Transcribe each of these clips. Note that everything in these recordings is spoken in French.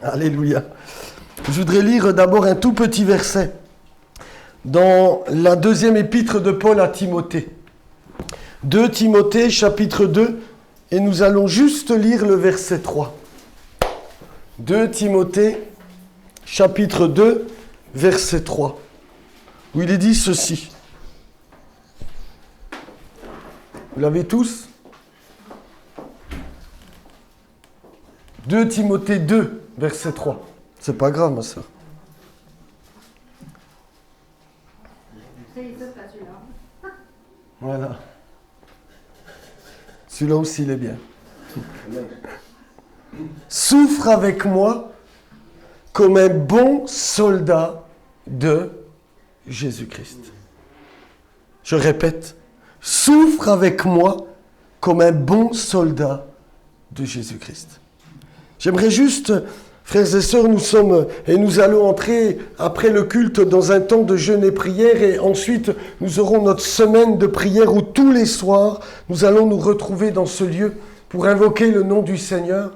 Alléluia. Je voudrais lire d'abord un tout petit verset dans la deuxième épître de Paul à Timothée. 2 Timothée, chapitre 2, et nous allons juste lire le verset 3. 2 Timothée, chapitre 2, verset 3, où il est dit ceci. Vous l'avez tous ? 2 Timothée 2, verset 3. C'est pas grave, ma soeur. Voilà. Celui-là aussi, il est bien. Souffre avec moi comme un bon soldat de Jésus-Christ. Je répète, souffre avec moi comme un bon soldat de Jésus-Christ. J'aimerais juste, frères et sœurs, nous allons entrer après le culte dans un temps de jeûne et prière, et ensuite nous aurons notre semaine de prière où tous les soirs nous allons nous retrouver dans ce lieu pour invoquer le nom du Seigneur.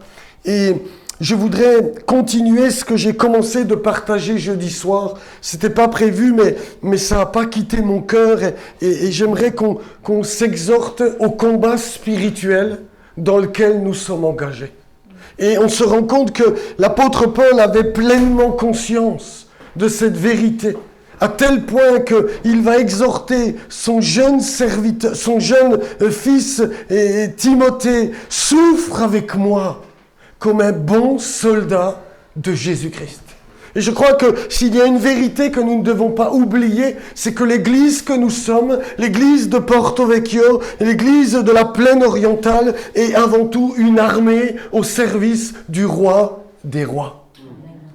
Et je voudrais continuer ce que j'ai commencé de partager jeudi soir. C'était pas prévu, mais ça n'a pas quitté mon cœur, et j'aimerais qu'on s'exhorte au combat spirituel dans lequel nous sommes engagés. Et on se rend compte que l'apôtre Paul avait pleinement conscience de cette vérité, à tel point qu'il va exhorter son jeune serviteur, son jeune fils Timothée, souffre avec moi comme un bon soldat de Jésus-Christ. Et je crois que s'il y a une vérité que nous ne devons pas oublier, c'est que l'église que nous sommes, l'église de Porto Vecchio, l'église de la Plaine orientale, est avant tout une armée au service du roi des rois.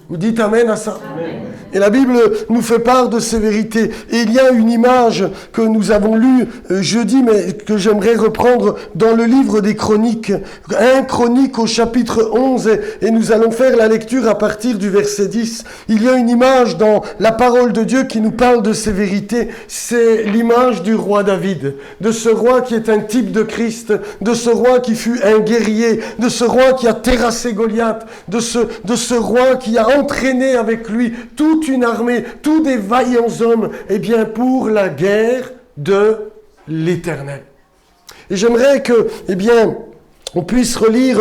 Vous dites amen à ça? Amen. Et la Bible nous fait part de ces vérités. Et il y a une image que nous avons lue jeudi, mais que j'aimerais reprendre dans le livre des Chroniques. 1 Chronique au chapitre 11, et nous allons faire la lecture à partir du verset 10. Il y a une image dans la parole de Dieu qui nous parle de ces vérités. C'est l'image du roi David, de ce roi qui est un type de Christ, de ce roi qui fut un guerrier, de ce roi qui a terrassé Goliath, de ce roi qui a entraîné avec lui toute une armée, tous des vaillants hommes, pour la guerre de l'Éternel. Et j'aimerais que, on puisse relire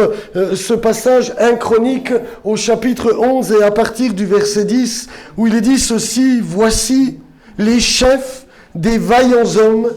ce passage 1 Chronique au chapitre 11 et à partir du verset 10, où il est dit ceci: voici les chefs des vaillants hommes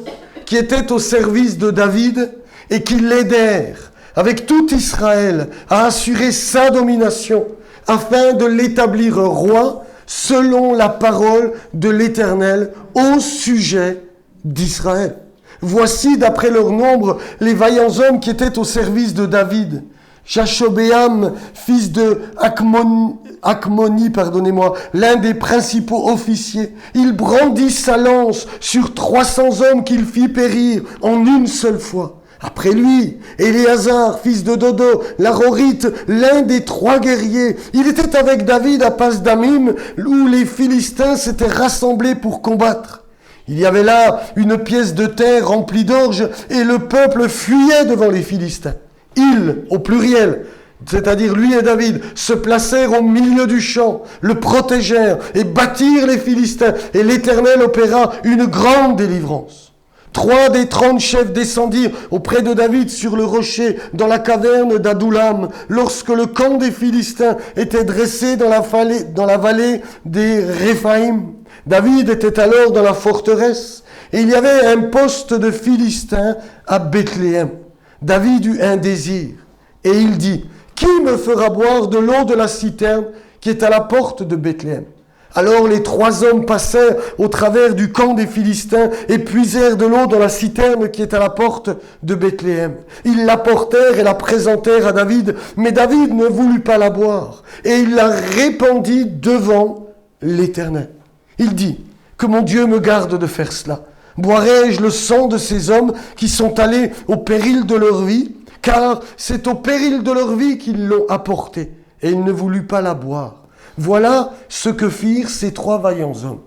qui étaient au service de David et qui l'aidèrent avec tout Israël à assurer sa domination, afin de l'établir roi selon la parole de l'Éternel au sujet d'Israël. Voici, d'après leur nombre, les vaillants hommes qui étaient au service de David. Jashobéam, fils de Acmoni, l'un des principaux officiers. Il brandit sa lance sur 300 hommes qu'il fit périr en une seule fois. Après lui, Éléazar, fils de Dodo, l'Arorite, l'un des 3 guerriers. Il était avec David à Pas-Damim, où les Philistins s'étaient rassemblés pour combattre. Il y avait là une pièce de terre remplie d'orge, et le peuple fuyait devant les Philistins. Ils, au pluriel, c'est-à-dire lui et David, se placèrent au milieu du champ, le protégèrent et battirent les Philistins, et l'Éternel opéra une grande délivrance. 3 des 30 chefs descendirent auprès de David sur le rocher dans la caverne d'Adoulam, lorsque le camp des Philistins était dressé dans la vallée des Réphaïm. David était alors dans la forteresse, et il y avait un poste de Philistins à Bethléem. David eut un désir, et il dit: qui me fera boire de l'eau de la citerne qui est à la porte de Bethléem? Alors les 3 hommes passèrent au travers du camp des Philistins et puisèrent de l'eau dans la citerne qui est à la porte de Bethléem. Ils l'apportèrent et la présentèrent à David, mais David ne voulut pas la boire, et il la répandit devant l'Éternel. Il dit: que mon Dieu me garde de faire cela. Boirai-je le sang de ces hommes qui sont allés au péril de leur vie? Car c'est au péril de leur vie qu'ils l'ont apportée, et il ne voulut pas la boire. Voilà ce que firent ces 3 vaillants hommes.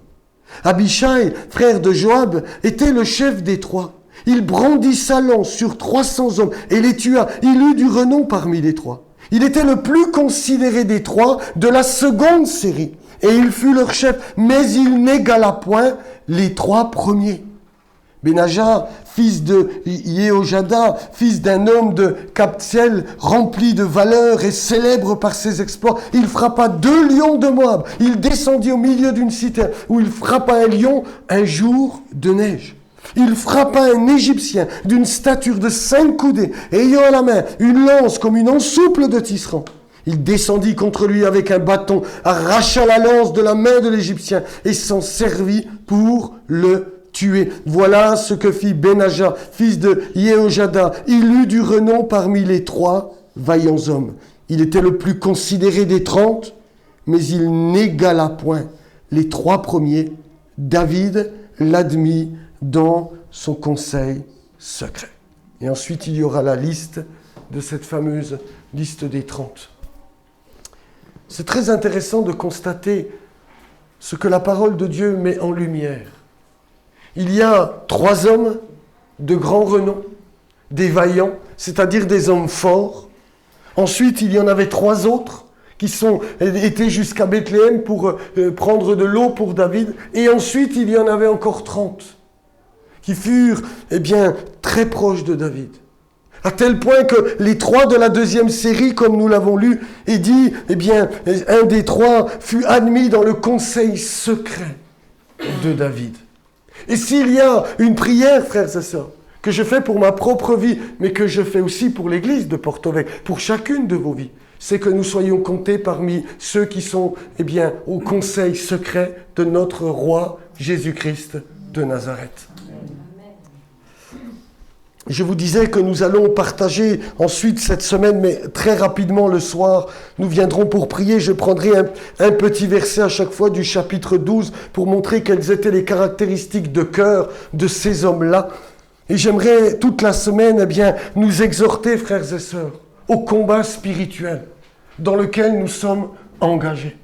Abishai, frère de Joab, était le chef des 3. Il brandit sa lance sur 300 hommes et les tua. Il eut du renom parmi les 3. Il était le plus considéré des trois de la seconde série. Et il fut leur chef, mais il n'égala point les trois premiers. Benaja, fils de Yehojada, fils d'un homme de Kabtsel, rempli de valeur et célèbre par ses exploits, il frappa 2 lions de Moab. Il descendit au milieu d'une citerne où il frappa un lion un jour de neige. Il frappa un Égyptien d'une stature de 5 coudées, ayant à la main une lance comme une ensouple de tisserand. Il descendit contre lui avec un bâton, arracha la lance de la main de l'Égyptien et s'en servit pour le tuer. Voilà ce que fit Benaja, fils de Yehojada. Il eut du renom parmi les 3 vaillants hommes. Il était le plus considéré des 30, mais il n'égala point les 3 premiers. David l'admit dans son conseil secret. Et ensuite, il y aura la liste de cette fameuse liste des 30. C'est très intéressant de constater ce que la parole de Dieu met en lumière. Il y a 3 hommes de grand renom, des vaillants, c'est-à-dire des hommes forts. Ensuite, il y en avait 3 autres qui étaient jusqu'à Bethléem pour prendre de l'eau pour David. Et ensuite, il y en avait encore 30 qui furent très proches de David. À tel point que les 3 de la deuxième série, comme nous l'avons lu, et dit, un des 3 fut admis dans le conseil secret de David. Et s'il y a une prière, frères et sœurs, que je fais pour ma propre vie, mais que je fais aussi pour l'église de Porto-Vecchio, pour chacune de vos vies, c'est que nous soyons comptés parmi ceux qui sont, au conseil secret de notre roi Jésus-Christ de Nazareth. Je vous disais que nous allons partager ensuite cette semaine, mais très rapidement le soir, nous viendrons pour prier. Je prendrai un petit verset à chaque fois du chapitre 12 pour montrer quelles étaient les caractéristiques de cœur de ces hommes-là. Et j'aimerais toute la semaine nous exhorter, frères et sœurs, au combat spirituel dans lequel nous sommes engagés.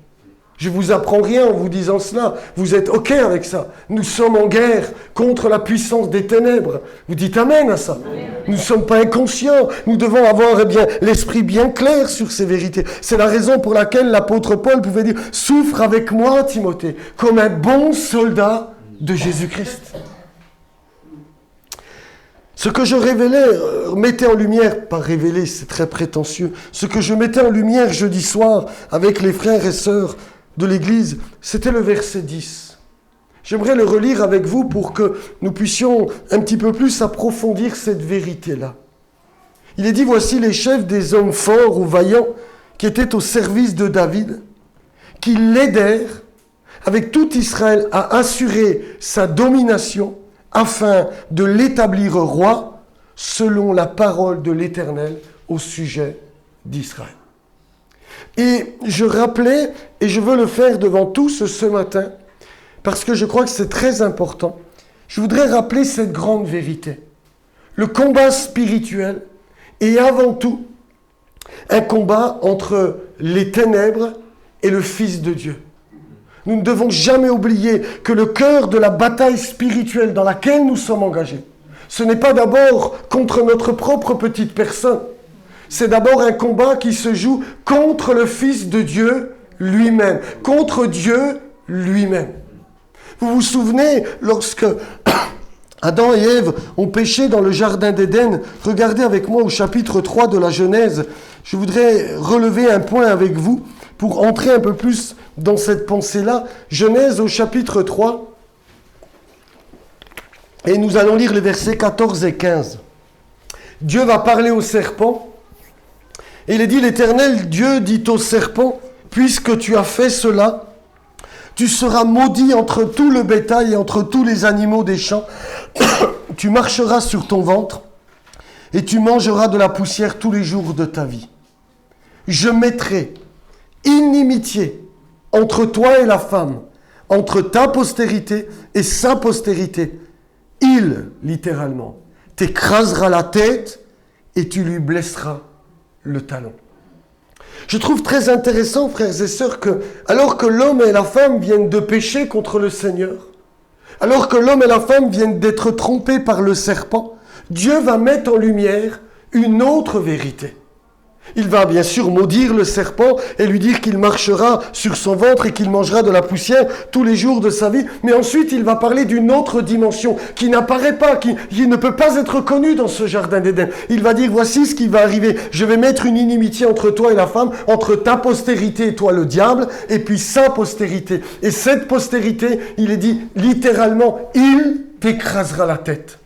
Je ne vous apprends rien en vous disant cela. Vous êtes OK avec ça. Nous sommes en guerre contre la puissance des ténèbres. Vous dites Amen à ça. Amen. Nous ne sommes pas inconscients. Nous devons avoir l'esprit bien clair sur ces vérités. C'est la raison pour laquelle l'apôtre Paul pouvait dire « Souffre avec moi, Timothée, comme un bon soldat de Jésus-Christ. » Ce que je mettais en lumière, pas révélé, c'est très prétentieux, ce que je mettais en lumière jeudi soir avec les frères et sœurs de l'Église, c'était le verset 10. J'aimerais le relire avec vous pour que nous puissions un petit peu plus approfondir cette vérité-là. Il est dit, voici les chefs des hommes forts ou vaillants qui étaient au service de David, qui l'aidèrent avec tout Israël à assurer sa domination afin de l'établir roi selon la parole de l'Éternel au sujet d'Israël. Et je rappelais, et je veux le faire devant tous ce matin, parce que je crois que c'est très important, je voudrais rappeler cette grande vérité. Le combat spirituel est avant tout un combat entre les ténèbres et le Fils de Dieu. Nous ne devons jamais oublier que le cœur de la bataille spirituelle dans laquelle nous sommes engagés, ce n'est pas d'abord contre notre propre petite personne. C'est d'abord un combat qui se joue contre le Fils de Dieu lui-même, contre Dieu lui-même. Vous vous souvenez, lorsque Adam et Ève ont péché dans le jardin d'Éden, regardez avec moi au chapitre 3 de la Genèse. Je voudrais relever un point avec vous pour entrer un peu plus dans cette pensée-là. Genèse au chapitre 3, et nous allons lire les versets 14 et 15. Dieu va parler au serpent. Et il est dit, l'Éternel Dieu dit au serpent, puisque tu as fait cela, tu seras maudit entre tout le bétail et entre tous les animaux des champs. Tu marcheras sur ton ventre et tu mangeras de la poussière tous les jours de ta vie. Je mettrai inimitié entre toi et la femme, entre ta postérité et sa postérité. Il, littéralement, t'écrasera la tête et tu lui blesseras le talon. Je trouve très intéressant, frères et sœurs, que alors que l'homme et la femme viennent de pécher contre le Seigneur, alors que l'homme et la femme viennent d'être trompés par le serpent, Dieu va mettre en lumière une autre vérité. Il va bien sûr maudire le serpent et lui dire qu'il marchera sur son ventre et qu'il mangera de la poussière tous les jours de sa vie. Mais ensuite, il va parler d'une autre dimension qui n'apparaît pas, qui ne peut pas être connue dans ce jardin d'Éden. Il va dire, voici ce qui va arriver. Je vais mettre une inimitié entre toi et la femme, entre ta postérité et toi le diable, et puis sa postérité. Et cette postérité, il est dit littéralement, il t'écrasera la tête.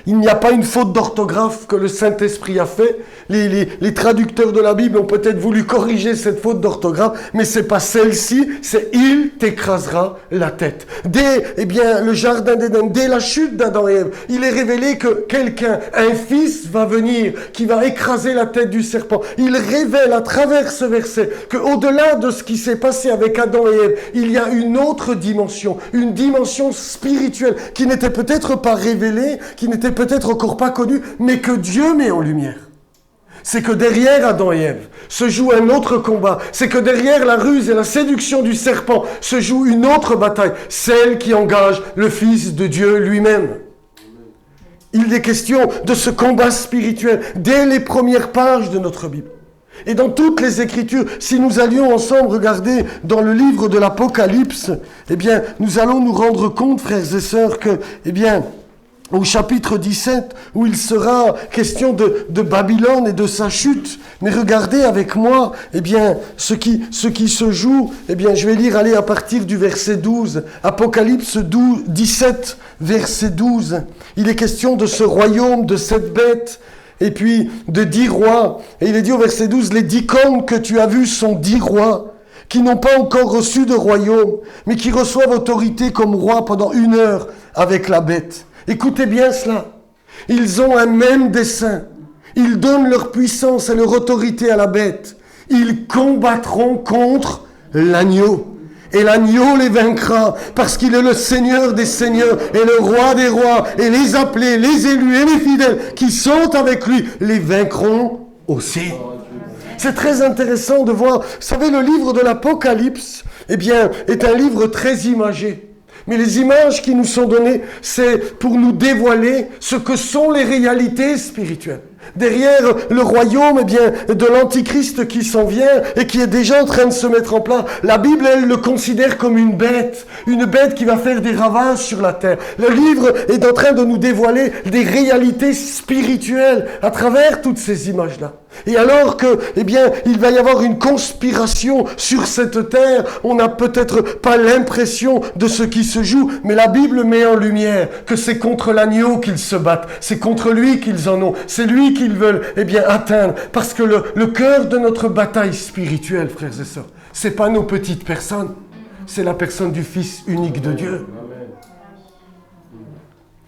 Il n'y a pas une faute d'orthographe que le Saint-Esprit a fait. Les traducteurs de la Bible ont peut-être voulu corriger cette faute d'orthographe, mais c'est pas celle-ci, c'est « il t'écrasera la tête ». Dès le jardin d'Éden, dès la chute d'Adam et Ève, il est révélé que quelqu'un, un fils va venir, qui va écraser la tête du serpent. Il révèle à travers ce verset qu'au-delà de ce qui s'est passé avec Adam et Ève, il y a une autre dimension, une dimension spirituelle qui n'était peut-être pas révélée, qui n'était peut-être encore pas connu, mais que Dieu met en lumière. C'est que derrière Adam et Ève se joue un autre combat. C'est que derrière la ruse et la séduction du serpent se joue une autre bataille, celle qui engage le Fils de Dieu lui-même. Il est question de ce combat spirituel dès les premières pages de notre Bible. Et dans toutes les Écritures, si nous allions ensemble regarder dans le livre de l'Apocalypse, nous allons nous rendre compte, frères et sœurs, que, au chapitre 17, où il sera question de Babylone et de sa chute. Mais regardez avec moi, ce qui se joue, je vais lire, à partir du verset 12. Apocalypse 17, verset 12. Il est question de ce royaume, de cette bête, et puis de 10 rois. Et il est dit au verset 12, les 10 cornes que tu as vues sont 10 rois, qui n'ont pas encore reçu de royaume, mais qui reçoivent autorité comme rois pendant 1 heure avec la bête. Écoutez bien cela. Ils ont un même dessein. Ils donnent leur puissance et leur autorité à la bête. Ils combattront contre l'agneau. Et l'agneau les vaincra parce qu'il est le Seigneur des seigneurs et le roi des rois. Et les appelés, les élus et les fidèles qui sont avec lui les vaincront aussi. C'est très intéressant de voir. Vous savez, le livre de l'Apocalypse, est un livre très imagé. Mais les images qui nous sont données, c'est pour nous dévoiler ce que sont les réalités spirituelles. Derrière le royaume, de l'Antichrist qui s'en vient et qui est déjà en train de se mettre en place, la Bible, elle le considère comme une bête qui va faire des ravages sur la terre. Le livre est en train de nous dévoiler des réalités spirituelles à travers toutes ces images-là. Et alors que, il va y avoir une conspiration sur cette terre, on n'a peut-être pas l'impression de ce qui se joue, mais la Bible met en lumière que c'est contre l'agneau qu'ils se battent, c'est contre lui qu'ils en ont, c'est lui qu'ils veulent, atteindre. Parce que le cœur de notre bataille spirituelle, frères et sœurs, c'est pas nos petites personnes, c'est la personne du Fils unique de Dieu.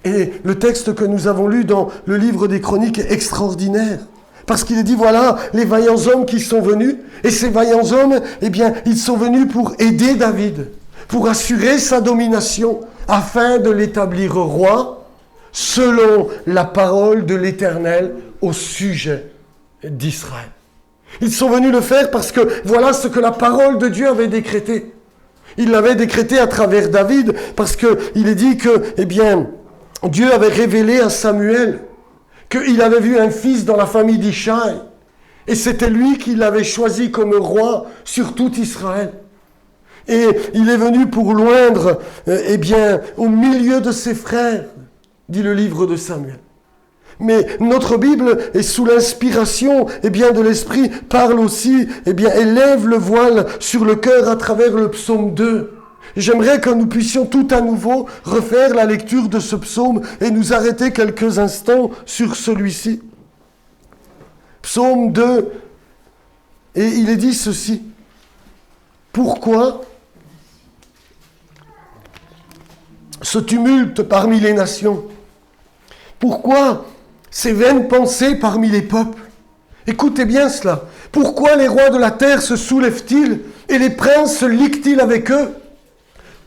Et le texte que nous avons lu dans le livre des Chroniques est extraordinaire. Parce qu'il est dit, voilà, les vaillants hommes qui sont venus. Et ces vaillants hommes, ils sont venus pour aider David, pour assurer sa domination, afin de l'établir roi, selon la parole de l'Éternel au sujet d'Israël. Ils sont venus le faire parce que voilà ce que la parole de Dieu avait décrété. Il l'avait décrété à travers David, parce qu'il est dit que, Dieu avait révélé à Samuel qu'il avait vu un fils dans la famille d'Ishaï. Et c'était lui qui l'avait choisi comme roi sur tout Israël. Et il est venu pour loindre, au milieu de ses frères, dit le livre de Samuel. Mais notre Bible est sous l'inspiration, de l'Esprit, parle aussi, élève le voile sur le cœur à travers le psaume 2. J'aimerais que nous puissions tout à nouveau refaire la lecture de ce psaume et nous arrêter quelques instants sur celui-ci. Psaume 2, et il est dit ceci. Pourquoi ce tumulte parmi les nations? Pourquoi ces vaines pensées parmi les peuples? Écoutez bien cela. Pourquoi les rois de la terre se soulèvent-ils et les princes se liguent-ils avec eux?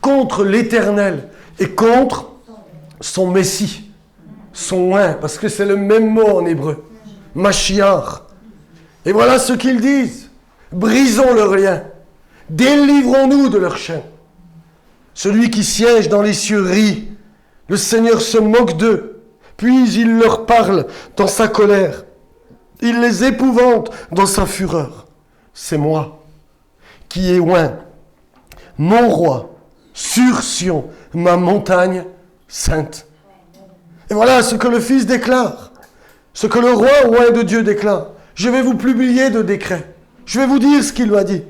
Contre l'Éternel et contre son Messie, son oint, parce que c'est le même mot en hébreu, Mashiach. Et voilà ce qu'ils disent. Brisons leurs liens, délivrons-nous de leurs chaînes. Celui qui siège dans les cieux rit, le Seigneur se moque d'eux, puis il leur parle dans sa colère. Il les épouvante dans sa fureur. C'est moi qui ai oint mon roi sur Sion, ma montagne sainte. Et voilà ce que le Fils déclare, ce que le roi oint de Dieu déclare. Je vais vous publier de décret. Je vais vous dire ce qu'il m'a dit.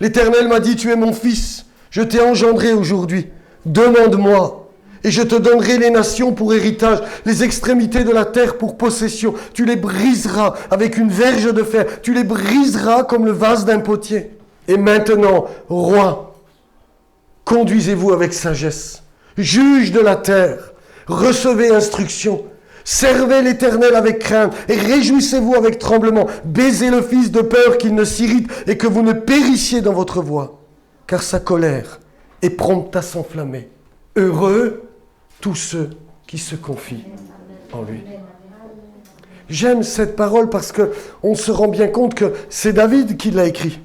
L'Éternel m'a dit, tu es mon fils, je t'ai engendré aujourd'hui. Demande-moi, et je te donnerai les nations pour héritage, les extrémités de la terre pour possession. Tu les briseras avec une verge de fer, tu les briseras comme le vase d'un potier. Et maintenant, roi, conduisez-vous avec sagesse, juge de la terre, recevez instruction. Servez l'Éternel avec crainte et réjouissez-vous avec tremblement. Baisez le Fils de peur qu'il ne s'irrite et que vous ne périssiez dans votre voie. Car sa colère est prompte à s'enflammer. Heureux tous ceux qui se confient en lui. J'aime cette parole parce qu'on se rend bien compte que c'est David qui l'a écrit.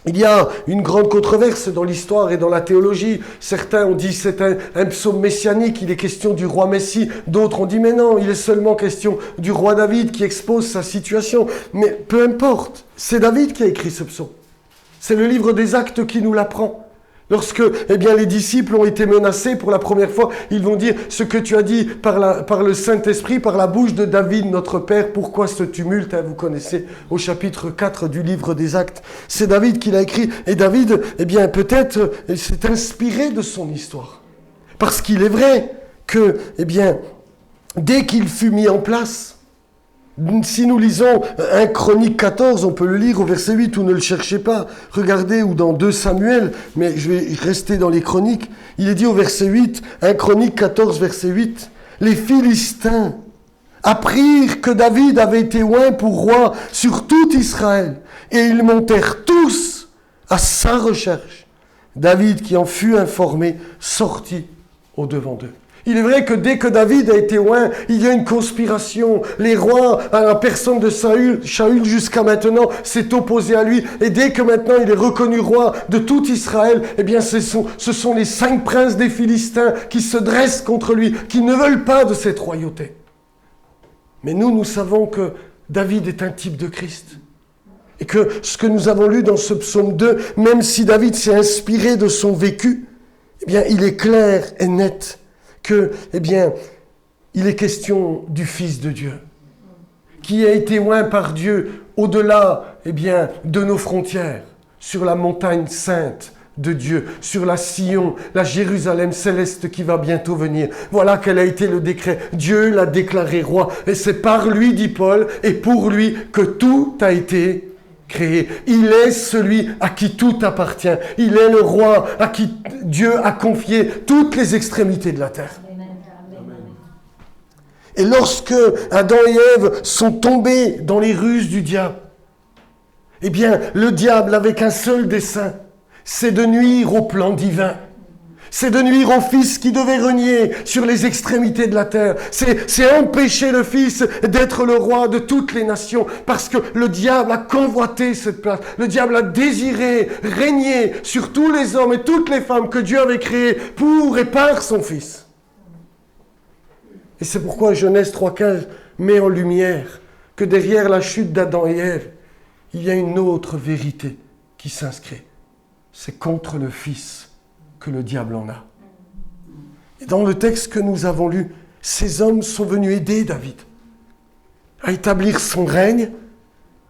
Il y a une grande controverse dans l'histoire et dans la théologie. Certains ont dit que c'est un psaume messianique, il est question du roi Messie. D'autres ont dit mais non, il est seulement question du roi David qui expose sa situation. Mais peu importe, c'est David qui a écrit ce psaume. C'est le livre des Actes qui nous l'apprend. Lorsque les disciples ont été menacés pour la première fois, ils vont dire ce que tu as dit par le Saint-Esprit, par la bouche de David, notre Père. Pourquoi ce tumulte, vous connaissez au chapitre 4 du livre des Actes. C'est David qui l'a écrit. Et David, peut-être, s'est inspiré de son histoire. Parce qu'il est vrai que, dès qu'il fut mis en place, si nous lisons 1 Chronique 14, on peut le lire au verset 8, ou ne le cherchez pas, regardez, ou dans 2 Samuel, mais je vais rester dans les Chroniques, il est dit au verset 8, 1 Chronique 14, verset 8, « Les Philistins apprirent que David avait été oint pour roi sur tout Israël, et ils montèrent tous à sa recherche. David, qui en fut informé, sortit au-devant d'eux. » Il est vrai que dès que David a été oint, il y a une conspiration. Les rois, à la personne de Saül jusqu'à maintenant, s'est opposé à lui. Et dès que maintenant il est reconnu roi de tout Israël, ce sont les 5 princes des Philistins qui se dressent contre lui, qui ne veulent pas de cette royauté. Mais nous savons que David est un type de Christ. Et que ce que nous avons lu dans ce psaume 2, même si David s'est inspiré de son vécu, il est clair et net que, il est question du Fils de Dieu, qui a été oint par Dieu au-delà, de nos frontières, sur la montagne sainte de Dieu, sur la Sion, la Jérusalem céleste qui va bientôt venir. Voilà quel a été le décret. Dieu l'a déclaré roi, et c'est par lui, dit Paul, et pour lui que tout a été créé. Il est celui à qui tout appartient. Il est le roi à qui Dieu a confié toutes les extrémités de la terre. Et lorsque Adam et Ève sont tombés dans les ruses du diable, le diable avait qu'un seul dessein, c'est de nuire au plan divin. C'est de nuire au Fils qui devait régner sur les extrémités de la terre. C'est empêcher le Fils d'être le roi de toutes les nations. Parce que le diable a convoité cette place. Le diable a désiré régner sur tous les hommes et toutes les femmes que Dieu avait créés pour et par son Fils. Et c'est pourquoi Genèse 3,15 met en lumière que derrière la chute d'Adam et Ève, il y a une autre vérité qui s'inscrit. C'est contre le Fils que le diable en a. Et dans le texte que nous avons lu, ces hommes sont venus aider David à établir son règne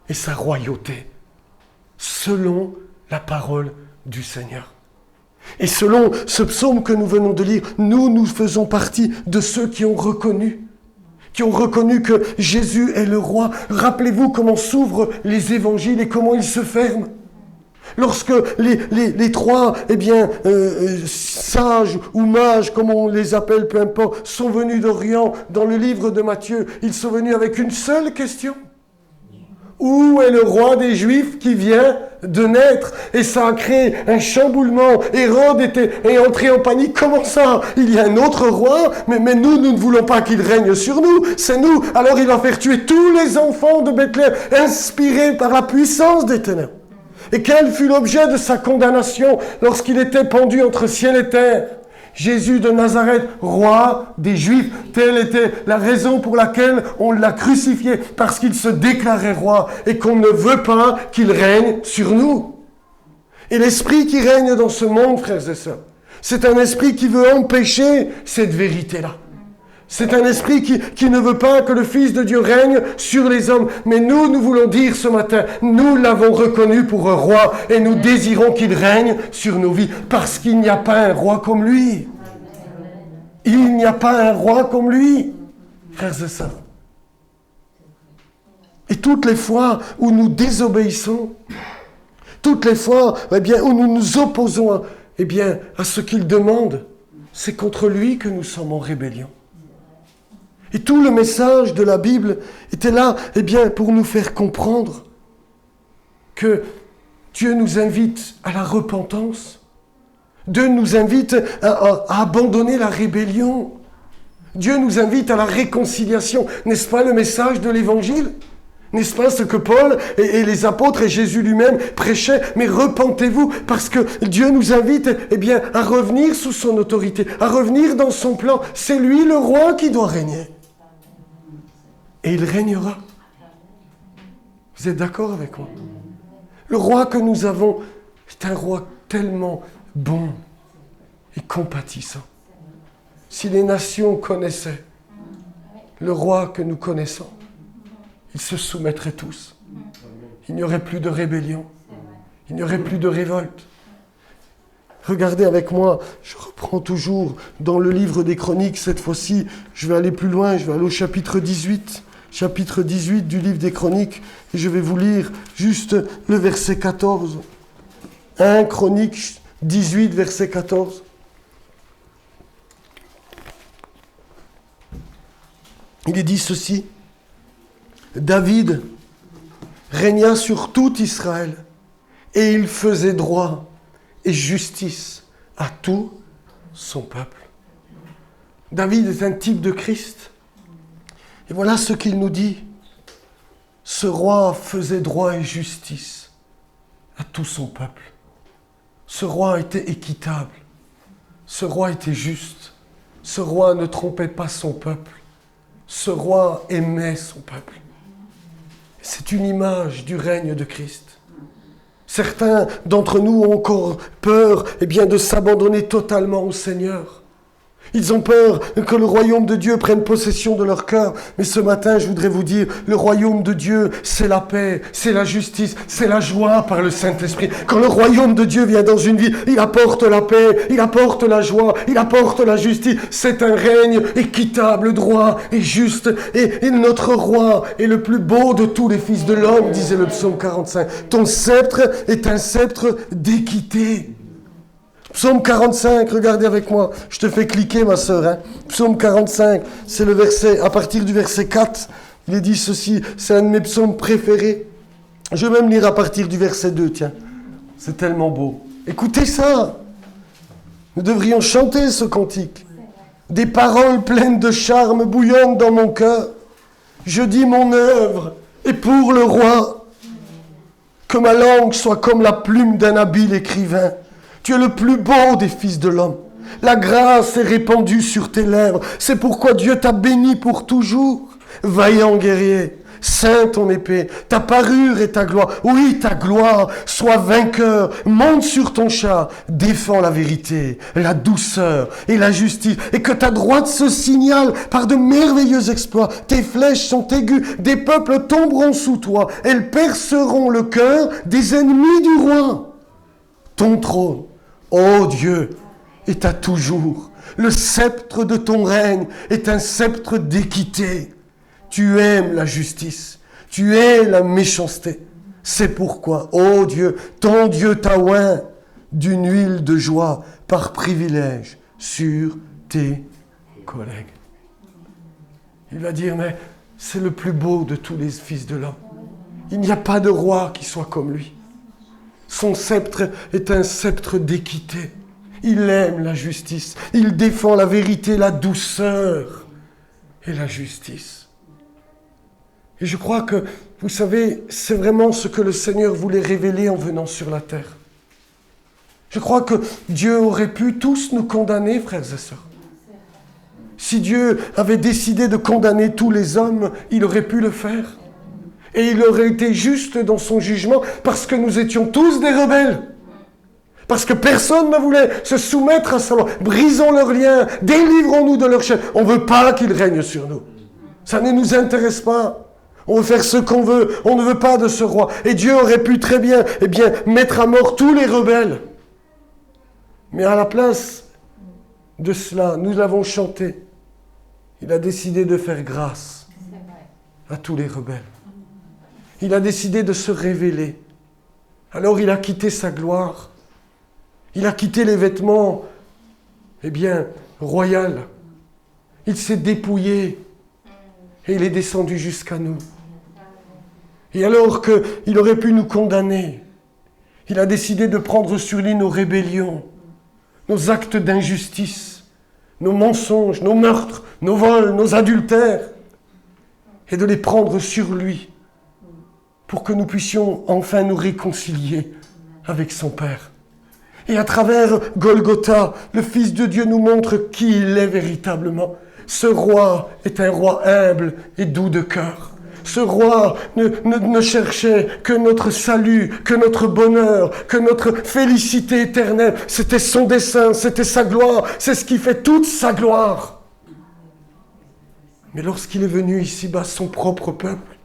et sa royauté, selon la parole du Seigneur. Et selon ce psaume que nous venons de lire, nous faisons partie de ceux qui ont reconnu que Jésus est le roi. Rappelez-vous comment s'ouvrent les évangiles et comment ils se ferment. Lorsque les trois, sages ou mages, comme on les appelle, peu importe, sont venus d'Orient dans le livre de Matthieu, ils sont venus avec une seule question. Où est le roi des Juifs qui vient de naître? Et ça a créé un chamboulement. Hérode est entré en panique. Comment ça? Il y a un autre roi, mais nous ne voulons pas qu'il règne sur nous. C'est nous. Alors il va faire tuer tous les enfants de Bethléem, inspirés par la puissance des ténèbres. Et quel fut l'objet de sa condamnation lorsqu'il était pendu entre ciel et terre? Jésus de Nazareth, roi des Juifs. Telle était la raison pour laquelle on l'a crucifié, parce qu'il se déclarait roi et qu'on ne veut pas qu'il règne sur nous. Et l'esprit qui règne dans ce monde, frères et sœurs, c'est un esprit qui veut empêcher cette vérité-là. C'est un esprit qui ne veut pas que le Fils de Dieu règne sur les hommes. Mais nous voulons dire ce matin, nous l'avons reconnu pour un roi et nous désirons qu'il règne sur nos vies parce qu'il n'y a pas un roi comme lui. Il n'y a pas un roi comme lui, frères et sœurs. Et toutes les fois où nous désobéissons, toutes les fois où nous nous opposons à ce qu'il demande, c'est contre lui que nous sommes en rébellion. Et tout le message de la Bible était là, pour nous faire comprendre que Dieu nous invite à la repentance. Dieu nous invite à abandonner la rébellion. Dieu nous invite à la réconciliation. N'est-ce pas le message de l'Évangile ? N'est-ce pas ce que Paul et les apôtres et Jésus lui-même prêchaient ? Mais repentez-vous, parce que Dieu nous invite à revenir sous son autorité, à revenir dans son plan. C'est lui le roi qui doit régner. Et il régnera. Vous êtes d'accord avec moi ? Le roi que nous avons est un roi tellement bon et compatissant. Si les nations connaissaient le roi que nous connaissons, ils se soumettraient tous. Il n'y aurait plus de rébellion. Il n'y aurait plus de révolte. Regardez avec moi, je reprends toujours dans le livre des Chroniques, cette fois-ci, je vais aller plus loin, je vais aller au chapitre 18. Chapitre 18 du livre des Chroniques, et je vais vous lire juste le verset 14. 1 Chroniques 18, verset 14. Il est dit ceci. David régna sur tout Israël, et il faisait droit et justice à tout son peuple. David est un type de Christ. Et voilà ce qu'il nous dit. Ce roi faisait droit et justice à tout son peuple. Ce roi était équitable. Ce roi était juste. Ce roi ne trompait pas son peuple. Ce roi aimait son peuple. C'est une image du règne de Christ. Certains d'entre nous ont encore peur de s'abandonner totalement au Seigneur. Ils ont peur que le royaume de Dieu prenne possession de leur cœur. Mais ce matin, je voudrais vous dire, le royaume de Dieu, c'est la paix, c'est la justice, c'est la joie par le Saint-Esprit. Quand le royaume de Dieu vient dans une vie, il apporte la paix, il apporte la joie, il apporte la justice. C'est un règne équitable, droit et juste. Et notre roi est le plus beau de tous les fils de l'homme, disait le psaume 45. Ton sceptre est un sceptre d'équité. Psaume 45, regardez avec moi. Je te fais cliquer, ma sœur. Psaume 45, c'est le verset, à partir du verset 4, il est dit ceci, c'est un de mes psaumes préférés. Je vais même lire à partir du verset 2, tiens. C'est tellement beau. Écoutez ça. Nous devrions chanter ce cantique. Des paroles pleines de charme bouillonnent dans mon cœur. Je dis mon œuvre est pour le roi. Que ma langue soit comme la plume d'un habile écrivain. Tu es le plus beau des fils de l'homme. La grâce est répandue sur tes lèvres. C'est pourquoi Dieu t'a béni pour toujours. Vaillant guerrier, saint ton épée, ta parure et ta gloire. Oui, ta gloire, sois vainqueur. Monte sur ton char, défends la vérité, la douceur et la justice. Et que ta droite se signale par de merveilleux exploits. Tes flèches sont aiguës, des peuples tomberont sous toi. Elles perceront le cœur des ennemis du roi. Ton trône, ô Dieu, est à toujours. Le sceptre de ton règne est un sceptre d'équité. Tu aimes la justice, tu hais la méchanceté. C'est pourquoi, ô Dieu, ton Dieu t'a oint d'une huile de joie par privilège sur tes collègues. Il va dire, mais c'est le plus beau de tous les fils de l'homme. Il n'y a pas de roi qui soit comme lui. Son sceptre est un sceptre d'équité. Il aime la justice. Il défend la vérité, la douceur et la justice. Et je crois que, vous savez, c'est vraiment ce que le Seigneur voulait révéler en venant sur la terre. Je crois que Dieu aurait pu tous nous condamner, frères et sœurs. Si Dieu avait décidé de condamner tous les hommes, il aurait pu le faire. Et il aurait été juste dans son jugement parce que nous étions tous des rebelles. Parce que personne ne voulait se soumettre à sa loi. Brisons leurs liens, délivrons-nous de leur chaîne. On ne veut pas qu'il règne sur nous. Ça ne nous intéresse pas. On veut faire ce qu'on veut. On ne veut pas de ce roi. Et Dieu aurait pu très bien, mettre à mort tous les rebelles. Mais à la place de cela, nous l'avons chanté. Il a décidé de faire grâce à tous les rebelles. Il a décidé de se révéler. Alors il a quitté sa gloire. Il a quitté les vêtements, royaux. Il s'est dépouillé et il est descendu jusqu'à nous. Et alors qu'il aurait pu nous condamner, il a décidé de prendre sur lui nos rébellions, nos actes d'injustice, nos mensonges, nos meurtres, nos vols, nos adultères, et de les prendre sur lui pour que nous puissions enfin nous réconcilier avec son Père. Et à travers Golgotha, le Fils de Dieu nous montre qui il est véritablement. Ce roi est un roi humble et doux de cœur. Ce roi ne cherchait que notre salut, que notre bonheur, que notre félicité éternelle. C'était son dessein, c'était sa gloire, c'est ce qui fait toute sa gloire. Mais lorsqu'il est venu ici-bas, son propre peuple,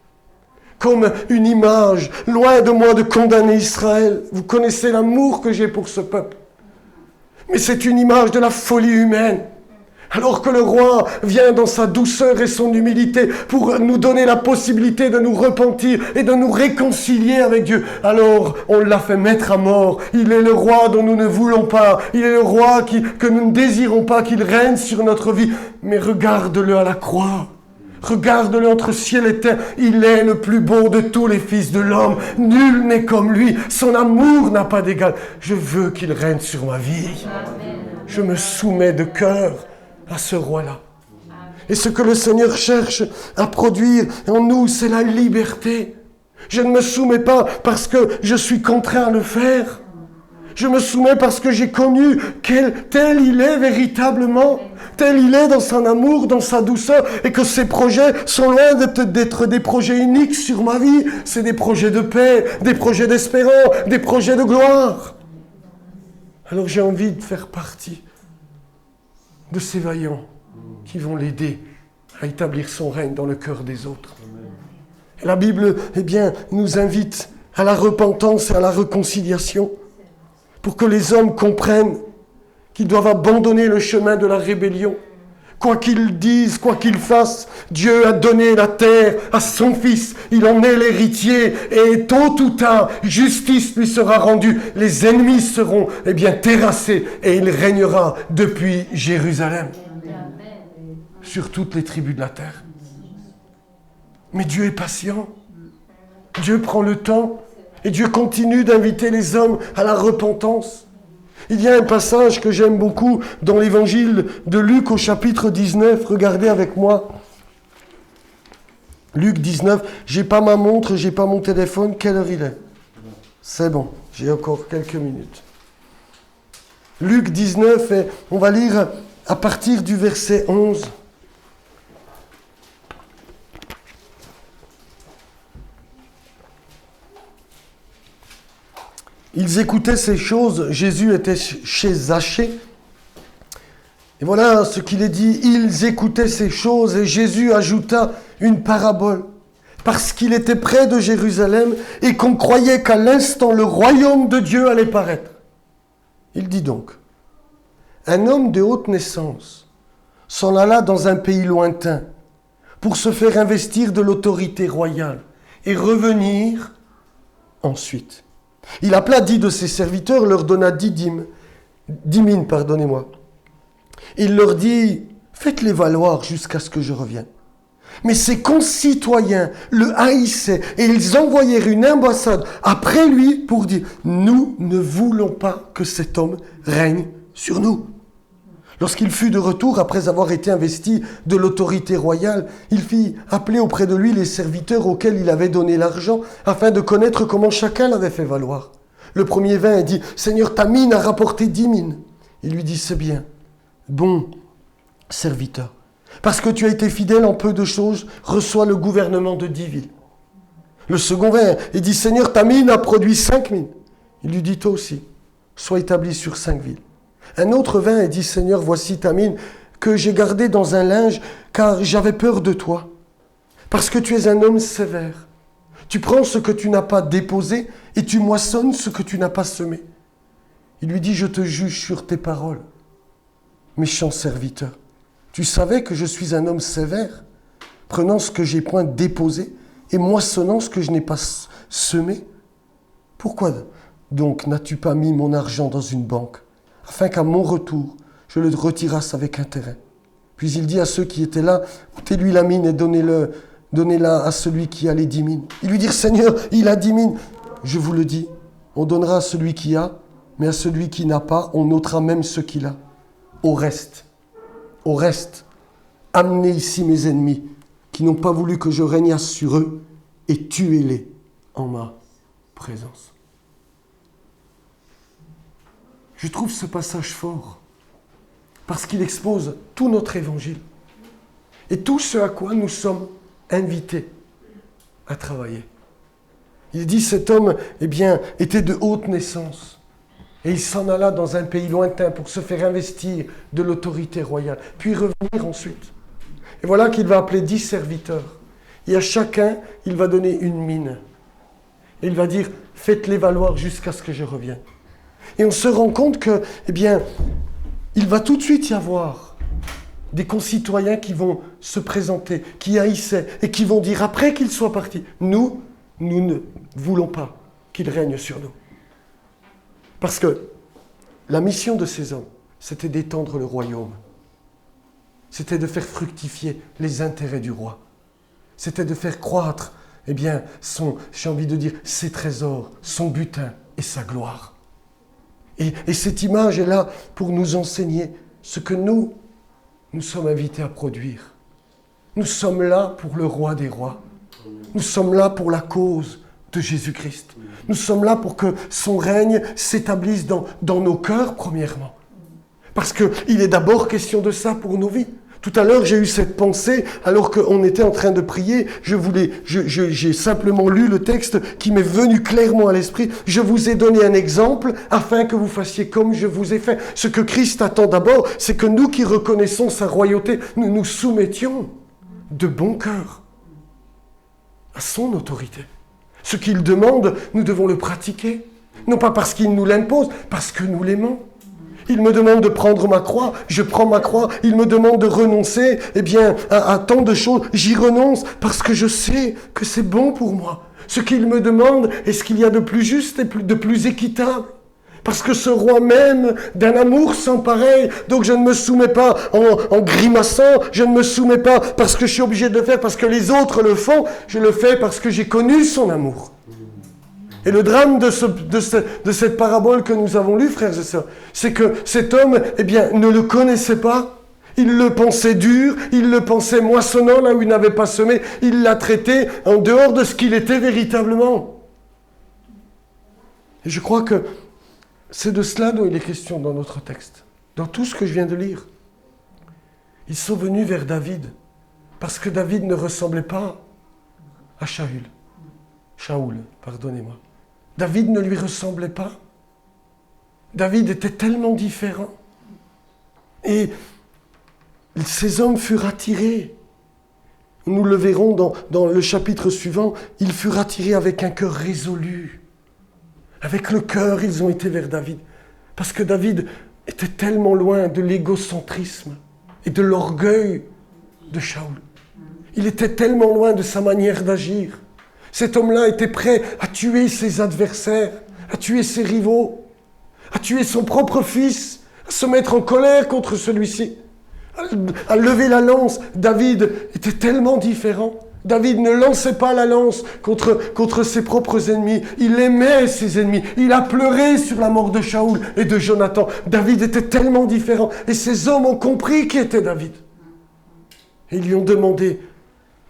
comme une image, loin de moi de condamner Israël. Vous connaissez l'amour que j'ai pour ce peuple. Mais c'est une image de la folie humaine. Alors que le roi vient dans sa douceur et son humilité pour nous donner la possibilité de nous repentir et de nous réconcilier avec Dieu, alors on l'a fait mettre à mort. Il est le roi dont nous ne voulons pas. Il est le roi que nous ne désirons pas qu'il règne sur notre vie. Mais regarde-le à la croix. Regarde-le entre ciel et terre. Il est le plus beau de tous les fils de l'homme. Nul n'est comme lui. Son amour n'a pas d'égal. Je veux qu'il règne sur ma vie. Amen. Je me soumets de cœur à ce roi-là. Et ce que le Seigneur cherche à produire en nous, c'est la liberté. Je ne me soumets pas parce que je suis contraint à le faire. Je me soumets parce que j'ai connu tel il est véritablement, tel il est dans son amour, dans sa douceur, et que ses projets sont loin d'être des projets uniques sur ma vie. C'est des projets de paix, des projets d'espérance, des projets de gloire. Alors j'ai envie de faire partie de ces vaillants qui vont l'aider à établir son règne dans le cœur des autres. Et la Bible, nous invite à la repentance et à la réconciliation, pour que les hommes comprennent qu'ils doivent abandonner le chemin de la rébellion. Quoi qu'ils disent, quoi qu'ils fassent, Dieu a donné la terre à son Fils. Il en est l'héritier et tôt ou tard, justice lui sera rendue. Les ennemis seront terrassés et il régnera depuis Jérusalem sur toutes les tribus de la terre. Mais Dieu est patient. Dieu prend le temps. Et Dieu continue d'inviter les hommes à la repentance. Il y a un passage que j'aime beaucoup dans l'évangile de Luc au chapitre 19. Regardez avec moi. Luc 19. J'ai pas ma montre, j'ai pas mon téléphone. Quelle heure il est ? C'est bon, j'ai encore quelques minutes. Luc 19, et on va lire à partir du verset 11. Ils écoutaient ces choses. Jésus était chez Zachée. Et voilà ce qu'il est dit. Ils écoutaient ces choses et Jésus ajouta une parabole. Parce qu'il était près de Jérusalem et qu'on croyait qu'à l'instant le royaume de Dieu allait paraître. Il dit donc, un homme de haute naissance s'en alla dans un pays lointain pour se faire investir de l'autorité royale et revenir ensuite. Il appela 10 de ses serviteurs, leur donna 10 mines. Il leur dit, faites-les valoir jusqu'à ce que je revienne. Mais ses concitoyens le haïssaient et ils envoyèrent une ambassade après lui pour dire, nous ne voulons pas que cet homme règne sur nous. Lorsqu'il fut de retour, après avoir été investi de l'autorité royale, il fit appeler auprès de lui les serviteurs auxquels il avait donné l'argent, afin de connaître comment chacun l'avait fait valoir. Le premier vint et dit, Seigneur, ta mine a rapporté 10 mines. Il lui dit, c'est bien, bon serviteur. Parce que tu as été fidèle en peu de choses, reçois le gouvernement de 10 villes. Le second vint et dit, Seigneur, ta mine a produit 5 mines. Il lui dit, toi aussi, sois établi sur 5 villes. Un autre vint et dit, Seigneur, voici ta mine que j'ai gardée dans un linge, car j'avais peur de toi. Parce que tu es un homme sévère. Tu prends ce que tu n'as pas déposé et tu moissonnes ce que tu n'as pas semé. Il lui dit, je te juge sur tes paroles. Méchant serviteur, tu savais que je suis un homme sévère, prenant ce que j'ai point déposé et moissonnant ce que je n'ai pas semé. Pourquoi donc n'as-tu pas mis mon argent dans une banque, afin qu'à mon retour, je le retirasse avec intérêt? Puis il dit à ceux qui étaient là, ôtez-lui la mine et donnez-la à celui qui a les 10 mines. Ils lui dirent, Seigneur, il a 10 mines. Je vous le dis, on donnera à celui qui a, mais à celui qui n'a pas, on ôtera même ce qu'il a. Au reste, amenez ici mes ennemis, qui n'ont pas voulu que je régnasse sur eux, et tuez-les en ma présence. Je trouve ce passage fort, parce qu'il expose tout notre évangile, et tout ce à quoi nous sommes invités à travailler. Il dit, cet homme, était de haute naissance, et il s'en alla dans un pays lointain pour se faire investir de l'autorité royale, puis revenir ensuite. Et voilà qu'il va appeler 10 serviteurs. Et à chacun, il va donner une mine. Et il va dire, faites-les valoir jusqu'à ce que je revienne. Et on se rend compte que, il va tout de suite y avoir des concitoyens qui vont se présenter, qui haïssaient, et qui vont dire, après qu'il soit parti, nous ne voulons pas qu'il règne sur nous. Parce que la mission de ces hommes, c'était d'étendre le royaume. C'était de faire fructifier les intérêts du roi. C'était de faire croître, ses trésors, son butin et sa gloire. Et cette image est là pour nous enseigner ce que nous sommes invités à produire. Nous sommes là pour le roi des rois. Nous sommes là pour la cause de Jésus-Christ. Nous sommes là pour que son règne s'établisse dans nos cœurs, premièrement. Parce qu'il est d'abord question de ça pour nos vies. Tout à l'heure, j'ai eu cette pensée, alors qu'on était en train de prier, j'ai simplement lu le texte qui m'est venu clairement à l'esprit. Je vous ai donné un exemple afin que vous fassiez comme je vous ai fait. Ce que Christ attend d'abord, c'est que nous qui reconnaissons sa royauté, nous nous soumettions de bon cœur à son autorité. Ce qu'il demande, nous devons le pratiquer. Non pas parce qu'il nous l'impose, parce que nous l'aimons. Il me demande de prendre ma croix, je prends ma croix. Il me demande de renoncer, à tant de choses. J'y renonce parce que je sais que c'est bon pour moi. Ce qu'il me demande est ce qu'il y a de plus juste et de plus équitable. Parce que ce roi m'aime d'un amour sans pareil. Donc je ne me soumets pas en grimaçant. Je ne me soumets pas parce que je suis obligé de le faire, parce que les autres le font. Je le fais parce que j'ai connu son amour. Et le drame de cette parabole que nous avons lue, frères et sœurs, c'est que cet homme, ne le connaissait pas. Il le pensait dur, il le pensait moissonnant là où il n'avait pas semé. Il l'a traité en dehors de ce qu'il était véritablement. Et je crois que c'est de cela dont il est question dans notre texte, dans tout ce que je viens de lire. Ils sont venus vers David, parce que David ne ressemblait pas à Shaoul, pardonnez-moi. David ne lui ressemblait pas. David était tellement différent. Et ces hommes furent attirés. Nous le verrons dans le chapitre suivant. Ils furent attirés avec un cœur résolu. Avec le cœur, ils ont été vers David. Parce que David était tellement loin de l'égocentrisme et de l'orgueil de Shaoul. Il était tellement loin de sa manière d'agir. Cet homme-là était prêt à tuer ses adversaires, à tuer ses rivaux, à tuer son propre fils, à se mettre en colère contre celui-ci, à lever la lance. David était tellement différent. David ne lançait pas la lance contre ses propres ennemis. Il aimait ses ennemis. Il a pleuré sur la mort de Shaoul et de Jonathan. David était tellement différent. Et ces hommes ont compris qui était David. Et ils lui ont demandé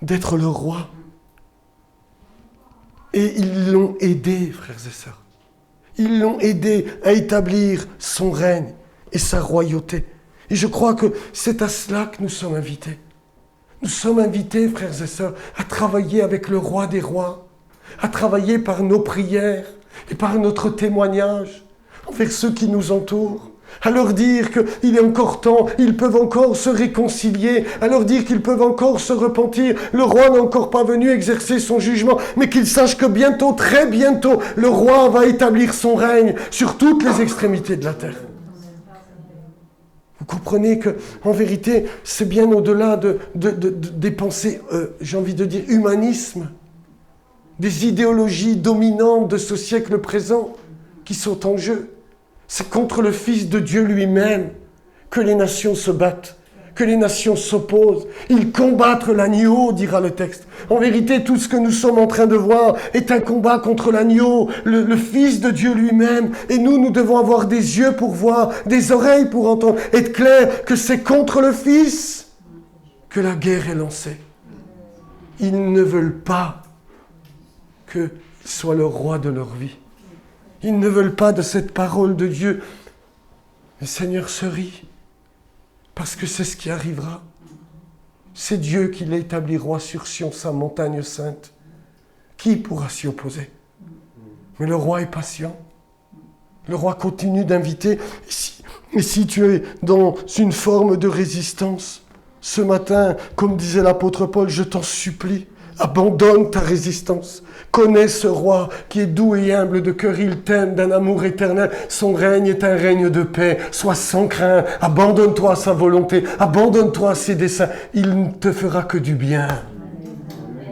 d'être leur roi. Et ils l'ont aidé, frères et sœurs. Ils l'ont aidé à établir son règne et sa royauté. Et je crois que c'est à cela que nous sommes invités. Nous sommes invités, frères et sœurs, à travailler avec le roi des rois, à travailler par nos prières et par notre témoignage envers ceux qui nous entourent, à leur dire qu'il est encore temps, ils peuvent encore se réconcilier, à leur dire qu'ils peuvent encore se repentir. Le roi n'est encore pas venu exercer son jugement, mais qu'ils sachent que bientôt, très bientôt, le roi va établir son règne sur toutes les extrémités de la terre. Vous comprenez que, en vérité, c'est bien au-delà des pensées, j'ai envie de dire, humanisme, des idéologies dominantes de ce siècle présent qui sont en jeu. C'est contre le Fils de Dieu lui-même que les nations se battent, que les nations s'opposent. Ils combattent l'agneau, dira le texte. En vérité, tout ce que nous sommes en train de voir est un combat contre l'agneau, le Fils de Dieu lui-même. Et nous devons avoir des yeux pour voir, des oreilles pour entendre, être clair que c'est contre le Fils que la guerre est lancée. Ils ne veulent pas qu'il soit le roi de leur vie. Ils ne veulent pas de cette parole de Dieu. Le Seigneur se rit, parce que c'est ce qui arrivera. C'est Dieu qui l'établit roi sur Sion, sa montagne sainte. Qui pourra s'y opposer? Mais le roi est patient. Le roi continue d'inviter. Et si tu es dans une forme de résistance, ce matin, comme disait l'apôtre Paul, je t'en supplie, abandonne ta résistance. Connais ce roi qui est doux et humble de cœur, il t'aime d'un amour éternel. Son règne est un règne de paix. Sois sans crainte, abandonne-toi à sa volonté, abandonne-toi à ses desseins. Il ne te fera que du bien.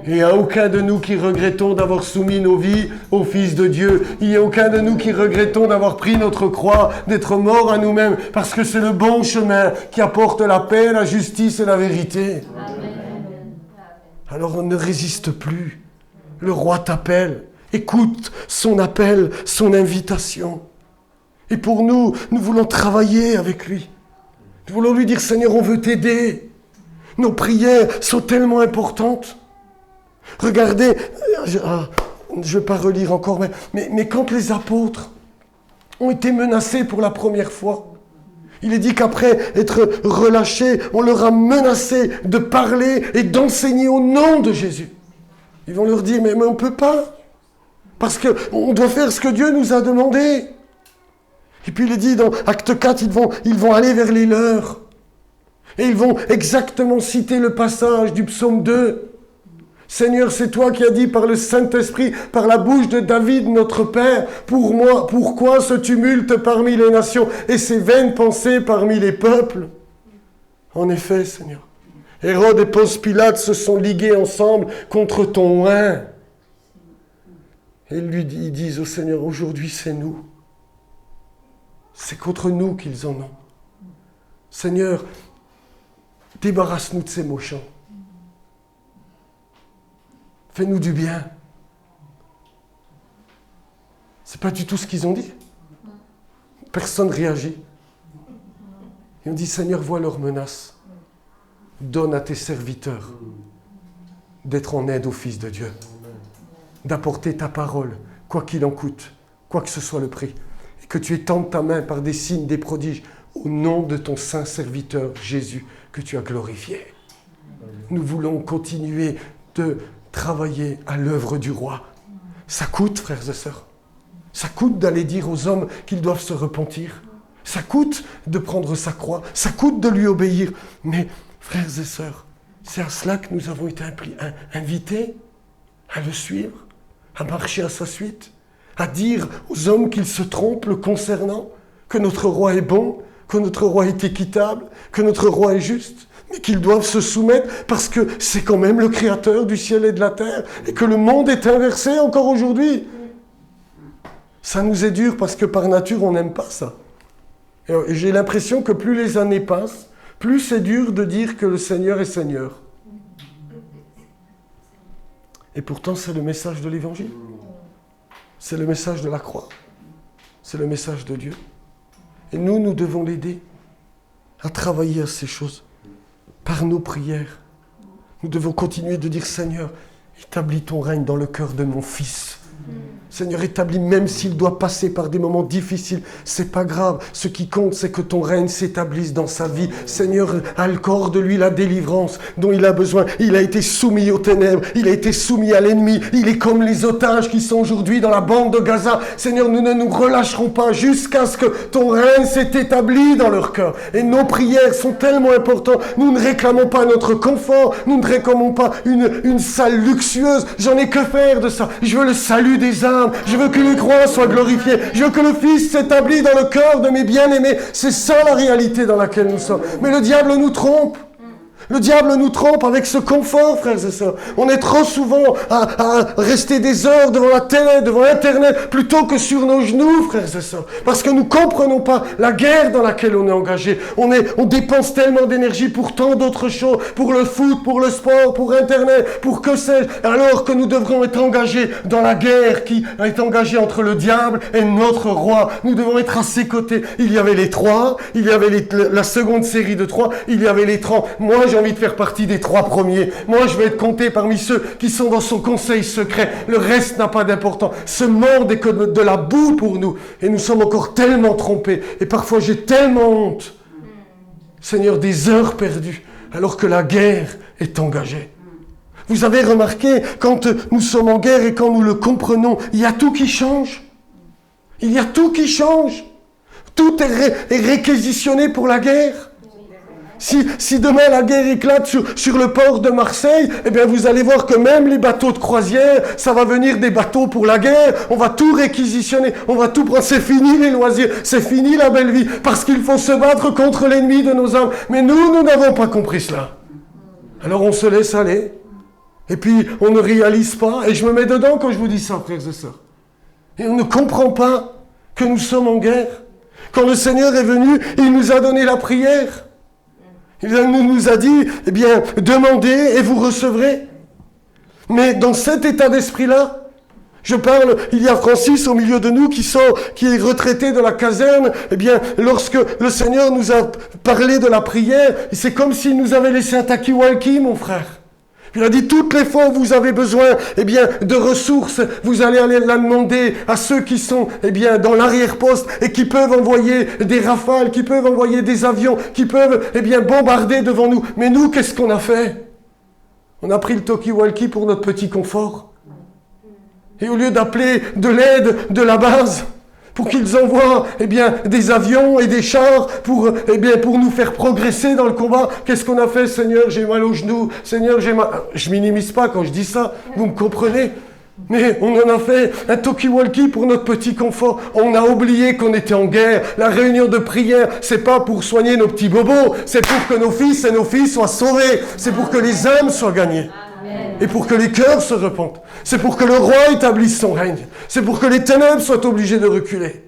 Il n'y a aucun de nous qui regrettons d'avoir soumis nos vies au Fils de Dieu. Il n'y a aucun de nous qui regrettons d'avoir pris notre croix, d'être morts à nous-mêmes, parce que c'est le bon chemin qui apporte la paix, la justice et la vérité. Alors ne résiste plus. Le roi t'appelle. Écoute son appel, son invitation. Et pour nous, nous voulons travailler avec lui. Nous voulons lui dire, Seigneur, on veut t'aider. Nos prières sont tellement importantes. Regardez, je ne vais pas relire encore, mais quand les apôtres ont été menacés pour la première fois, il est dit qu'après être relâchés, on leur a menacé de parler et d'enseigner au nom de Jésus. Ils vont leur dire, mais on ne peut pas, parce qu'on doit faire ce que Dieu nous a demandé. Et puis il est dit dans Acte 4, ils vont aller vers les leurs. Et ils vont exactement citer le passage du psaume 2. Seigneur, c'est toi qui as dit par le Saint-Esprit, par la bouche de David, notre Père, pour moi, pourquoi ce tumulte parmi les nations et ces vaines pensées parmi les peuples? En effet, Seigneur, Hérode et Ponce Pilate se sont ligués ensemble contre ton oint. Et ils disent au Seigneur, aujourd'hui c'est nous. C'est contre nous qu'ils en ont. Seigneur, débarrasse-nous de ces méchants. Fais-nous du bien. C'est pas du tout ce qu'ils ont dit. Personne ne réagit. Ils ont dit, Seigneur, vois leurs menaces. Donne à tes serviteurs d'être en aide au Fils de Dieu. D'apporter ta parole, quoi qu'il en coûte, quoi que ce soit le prix. Et que tu étendes ta main par des signes, des prodiges, au nom de ton saint serviteur Jésus, que tu as glorifié. Nous voulons continuer de travailler à l'œuvre du roi. Ça coûte, frères et sœurs. Ça coûte d'aller dire aux hommes qu'ils doivent se repentir. Ça coûte de prendre sa croix. Ça coûte de lui obéir. Mais, frères et sœurs, c'est à cela que nous avons été invités à le suivre, à marcher à sa suite, à dire aux hommes qu'ils se trompent le concernant, que notre roi est bon, que notre roi est équitable, que notre roi est juste, mais qu'ils doivent se soumettre parce que c'est quand même le créateur du ciel et de la terre et que le monde est inversé encore aujourd'hui. Ça nous est dur parce que par nature, on n'aime pas ça. Et j'ai l'impression que plus les années passent, plus c'est dur de dire que le Seigneur est Seigneur. Et pourtant, c'est le message de l'Évangile. C'est le message de la croix. C'est le message de Dieu. Et nous devons l'aider à travailler à ces choses. Par nos prières, nous devons continuer de dire, Seigneur, établis ton règne dans le cœur de mon fils. Seigneur, établis, même s'il doit passer par des moments difficiles, c'est pas grave. Ce qui compte, c'est que ton règne s'établisse dans sa vie. Seigneur, accorde-lui la délivrance dont il a besoin. Il a été soumis aux ténèbres, il a été soumis à l'ennemi. Il est comme les otages qui sont aujourd'hui dans la bande de Gaza. Seigneur, nous ne nous relâcherons pas jusqu'à ce que ton règne s'est établi dans leur cœur. Et nos prières sont tellement importantes. Nous ne réclamons pas notre confort, nous ne réclamons pas une salle luxueuse. J'en ai que faire de ça. Je veux le salut des âmes. Je veux que les croix soient glorifiées. Je veux que le Fils s'établisse dans le cœur de mes bien-aimés. C'est ça la réalité dans laquelle nous sommes. Mais le diable nous trompe. Le diable nous trompe avec ce confort, frères et sœurs. On est trop souvent à rester des heures devant la télé, devant Internet, plutôt que sur nos genoux, frères et sœurs. Parce que nous ne comprenons pas la guerre dans laquelle on est engagé. On dépense tellement d'énergie pour tant d'autres choses, pour le foot, pour le sport, pour Internet, pour que sais-je, alors que nous devrons être engagés dans la guerre qui est engagée entre le diable et notre roi. Nous devons être à ses côtés. Il y avait les 3, il y avait la seconde série de 3, il y avait les 30. Moi, j'ai envie de faire partie des 3 premiers. Moi, je vais être compté parmi ceux qui sont dans son conseil secret. Le reste n'a pas d'importance. Ce monde est que de la boue pour nous. Et nous sommes encore tellement trompés. Et parfois, j'ai tellement honte. Seigneur, des heures perdues, alors que la guerre est engagée. Vous avez remarqué, quand nous sommes en guerre et quand nous le comprenons, il y a tout qui change. Il y a tout qui change. Tout est réquisitionné pour la guerre. Si demain la guerre éclate sur le port de Marseille, eh bien vous allez voir que même les bateaux de croisière, ça va venir des bateaux pour la guerre. On va tout réquisitionner, on va tout prendre. C'est fini les loisirs, c'est fini la belle vie, parce qu'il faut se battre contre l'ennemi de nos âmes. Mais nous n'avons pas compris cela. Alors on se laisse aller, et puis on ne réalise pas, et je me mets dedans quand je vous dis ça, frères et sœurs. Et on ne comprend pas que nous sommes en guerre. Quand le Seigneur est venu, il nous a donné la prière. Il nous a dit, eh bien, demandez et vous recevrez. Mais dans cet état d'esprit-là, je parle, il y a Francis au milieu de nous qui est retraité de la caserne. Eh bien, lorsque le Seigneur nous a parlé de la prière, c'est comme s'il nous avait laissé un talkie-walkie, mon frère. Il a dit, toutes les fois où vous avez besoin, eh bien, de ressources, vous allez aller la demander à ceux qui sont, eh bien, dans l'arrière-poste et qui peuvent envoyer des rafales, qui peuvent envoyer des avions, qui peuvent, eh bien, bombarder devant nous. Mais nous, qu'est-ce qu'on a fait? On a pris le talkie-walkie pour notre petit confort. Et au lieu d'appeler de l'aide de la base, pour qu'ils envoient, eh bien, des avions et des chars pour nous faire progresser dans le combat. Qu'est-ce qu'on a fait? Seigneur, j'ai mal aux genoux. Seigneur, j'ai mal... Je minimise pas quand je dis ça, vous me comprenez? Mais on en a fait un talkie-walkie pour notre petit confort. On a oublié qu'on était en guerre. La réunion de prière, c'est pas pour soigner nos petits bobos, c'est pour que nos fils et nos filles soient sauvés. C'est pour que les âmes soient gagnées. Et pour que les cœurs se repentent. C'est pour que le roi établisse son règne. C'est pour que les ténèbres soient obligées de reculer.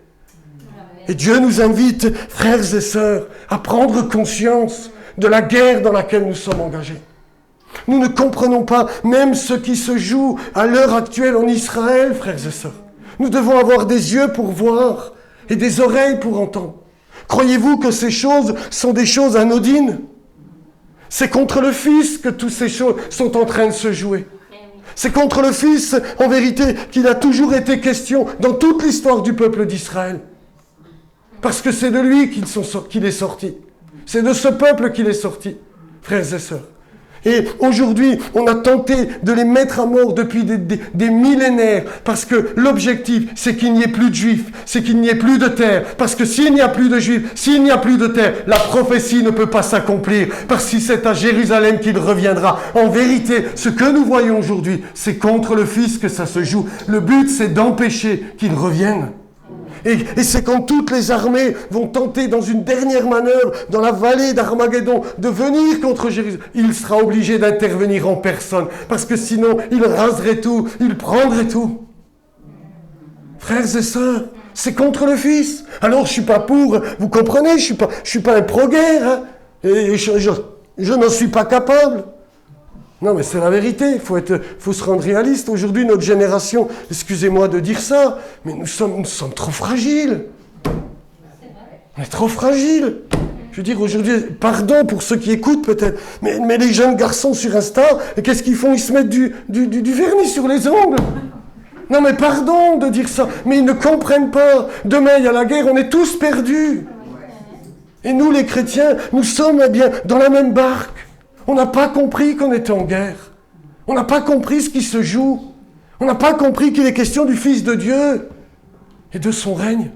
Et Dieu nous invite, frères et sœurs, à prendre conscience de la guerre dans laquelle nous sommes engagés. Nous ne comprenons pas même ce qui se joue à l'heure actuelle en Israël, frères et sœurs. Nous devons avoir des yeux pour voir et des oreilles pour entendre. Croyez-vous que ces choses sont des choses anodines? C'est contre le Fils que toutes ces choses sont en train de se jouer. C'est contre le Fils, en vérité, qu'il a toujours été question dans toute l'histoire du peuple d'Israël. Parce que c'est de lui qu'il est sorti. C'est de ce peuple qu'il est sorti, frères et sœurs. Et aujourd'hui, on a tenté de les mettre à mort depuis des millénaires, parce que l'objectif, c'est qu'il n'y ait plus de juifs, c'est qu'il n'y ait plus de terre. Parce que s'il n'y a plus de juifs, s'il n'y a plus de terre, la prophétie ne peut pas s'accomplir, parce que c'est à Jérusalem qu'il reviendra. En vérité, ce que nous voyons aujourd'hui, c'est contre le Fils que ça se joue. Le but, c'est d'empêcher qu'il revienne. Et c'est quand toutes les armées vont tenter dans une dernière manœuvre dans la vallée d'Armageddon de venir contre Jérusalem, il sera obligé d'intervenir en personne, parce que sinon il raserait tout, il prendrait tout. Frères et sœurs, c'est contre le Fils. Alors je suis pas pour, vous comprenez, je suis pas un pro-guerre, hein, et je n'en suis pas capable. Non, mais c'est la vérité, il faut se rendre réaliste. Aujourd'hui, notre génération, excusez-moi de dire ça, mais nous sommes trop fragiles. On est trop fragiles. Je veux dire, aujourd'hui, pardon pour ceux qui écoutent peut-être, mais les jeunes garçons sur Insta, qu'est-ce qu'ils font? Ils se mettent du vernis sur les ongles. Non mais pardon de dire ça, mais ils ne comprennent pas. Demain il y a la guerre, on est tous perdus. Et nous les chrétiens, nous sommes bien dans la même barque. On n'a pas compris qu'on était en guerre. On n'a pas compris ce qui se joue. On n'a pas compris qu'il est question du Fils de Dieu et de son règne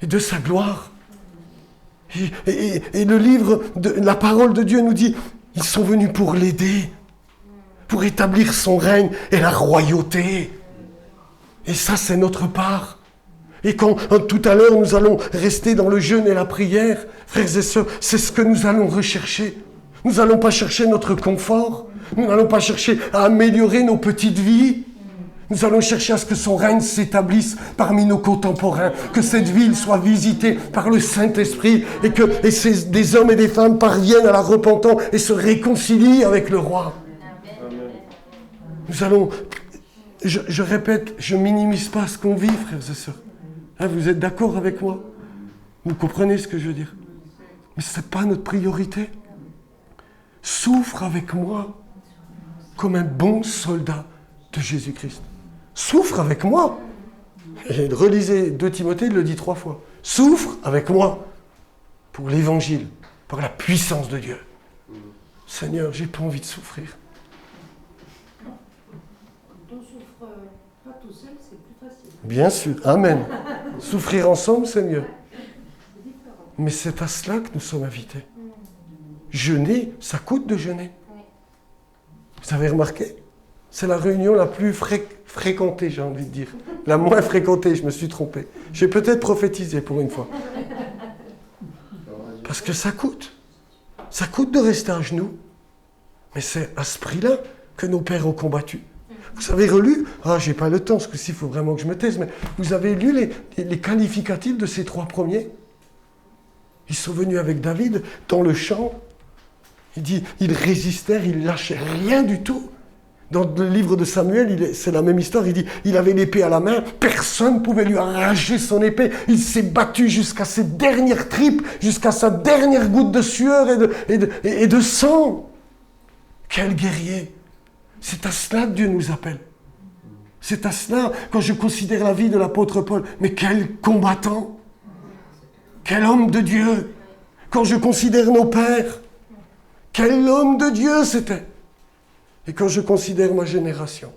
et de sa gloire. Et le livre, la parole de Dieu nous dit, ils sont venus pour l'aider, pour établir son règne et la royauté. Et ça, c'est notre part. Et quand tout à l'heure, nous allons rester dans le jeûne et la prière, frères et sœurs, c'est ce que nous allons rechercher. Nous n'allons pas chercher notre confort. Nous n'allons pas chercher à améliorer nos petites vies. Nous allons chercher à ce que son règne s'établisse parmi nos contemporains, que cette ville soit visitée par le Saint-Esprit et que des hommes et des femmes parviennent à la repentance et se réconcilient avec le roi. Nous allons, je répète, je minimise pas ce qu'on vit, frères et sœurs. Hein, vous êtes d'accord avec moi? Vous comprenez ce que je veux dire? Mais ce n'est pas notre priorité. Souffre avec moi comme un bon soldat de Jésus-Christ. Souffre avec moi. Et relisez 2 Timothée, il le dit 3 fois. Souffre avec moi pour l'évangile, par la puissance de Dieu. Seigneur, j'ai pas envie de souffrir. Quand on souffre pas tout seul, c'est plus facile. Bien sûr, amen. Souffrir ensemble, c'est mieux. Mais c'est à cela que nous sommes invités. Jeûner, ça coûte de jeûner. Vous avez remarqué? C'est la réunion la plus fréquentée, j'ai envie de dire. La moins fréquentée, je me suis trompé. J'ai peut-être prophétisé pour une fois. Parce que ça coûte. Ça coûte de rester à genoux. Mais c'est à ce prix-là que nos pères ont combattu. Vous avez relu, j'ai pas le temps, parce que s'il faut vraiment que je me taise, mais vous avez lu les qualificatifs de ces 3 premiers? Ils sont venus avec David dans le champ. Il dit, ils résistèrent, ils lâchaient rien du tout. Dans le livre de Samuel, c'est la même histoire, il dit, il avait l'épée à la main, personne ne pouvait lui arracher son épée. Il s'est battu jusqu'à ses dernières tripes, jusqu'à sa dernière goutte de sueur et de sang. Quel guerrier! C'est à cela que Dieu nous appelle. C'est à cela, quand je considère la vie de l'apôtre Paul, mais quel combattant! Quel homme de Dieu! Quand je considère nos pères, quel homme de Dieu c'était! Et quand je considère ma génération,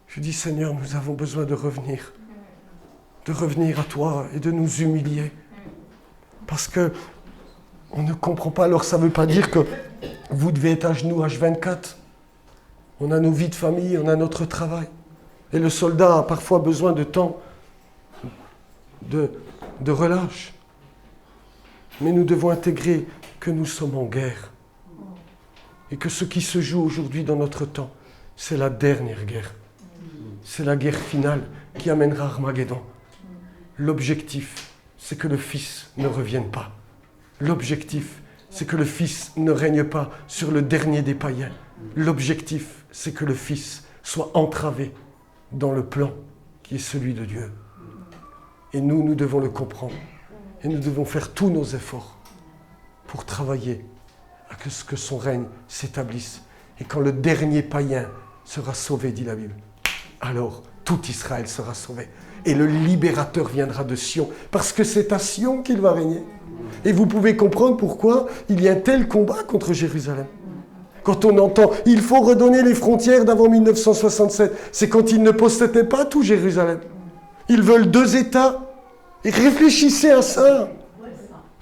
je dis, Seigneur, nous avons besoin de revenir à toi et de nous humilier. Parce que on ne comprend pas. Alors ça ne veut pas dire que vous devez être à genoux H24. On a nos vies de famille, on a notre travail. Et le soldat a parfois besoin de temps de relâche. Mais nous devons intégrer que nous sommes en guerre. Et que ce qui se joue aujourd'hui dans notre temps, c'est la dernière guerre. C'est la guerre finale qui amènera Armageddon. L'objectif, c'est que le Fils ne revienne pas. L'objectif, c'est que le Fils ne règne pas sur le dernier des païens. L'objectif, c'est que le Fils soit entravé dans le plan qui est celui de Dieu. Et nous devons le comprendre. Et nous devons faire tous nos efforts pour travailler à ce que son règne s'établisse. Et quand le dernier païen sera sauvé, dit la Bible, alors tout Israël sera sauvé. Et le libérateur viendra de Sion, parce que c'est à Sion qu'il va régner. Et vous pouvez comprendre pourquoi il y a un tel combat contre Jérusalem. Quand on entend « il faut redonner les frontières d'avant 1967 », c'est quand ils ne possédaient pas tout Jérusalem. Ils veulent 2 États. Et réfléchissez à ça.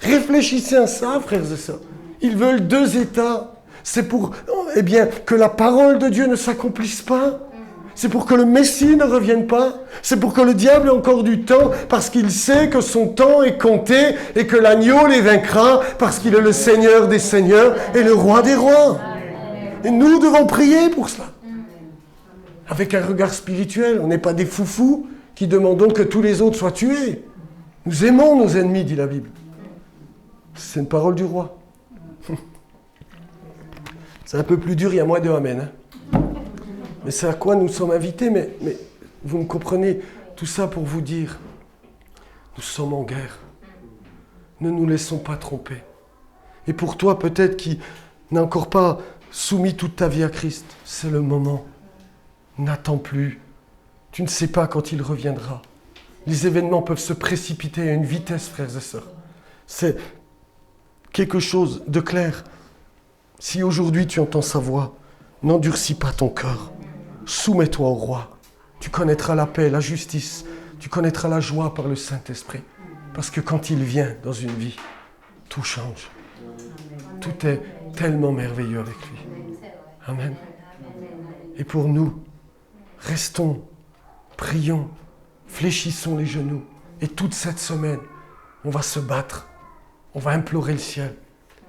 Réfléchissez à ça, frères et sœurs. Ils veulent 2 États. C'est pour que la parole de Dieu ne s'accomplisse pas. C'est pour que le Messie ne revienne pas. C'est pour que le diable ait encore du temps, parce qu'il sait que son temps est compté et que l'agneau les vaincra, parce qu'il est le Seigneur des seigneurs et le roi des rois. Et nous devons prier pour cela. Avec un regard spirituel. On n'est pas des foufous qui demandons que tous les autres soient tués. Nous aimons nos ennemis, dit la Bible. C'est une parole du roi. C'est un peu plus dur, il y a moins de amen. Mais c'est à quoi nous sommes invités, mais vous me comprenez, tout ça pour vous dire, nous sommes en guerre. Ne nous laissons pas tromper. Et pour toi, peut-être qui n'a encore pas soumis toute ta vie à Christ, c'est le moment. N'attends plus Tu ne sais pas quand il reviendra. Les événements peuvent se précipiter à une vitesse, frères et sœurs. C'est quelque chose de clair. Si aujourd'hui tu entends sa voix, n'endurcis pas ton cœur. Soumets-toi au roi. Tu connaîtras la paix, la justice. Tu connaîtras la joie par le Saint-Esprit. Parce que quand il vient dans une vie, tout change. Tout est tellement merveilleux avec lui. Amen. Et pour nous, restons, prions, fléchissons les genoux. Et toute cette semaine, on va se battre. On va implorer le ciel.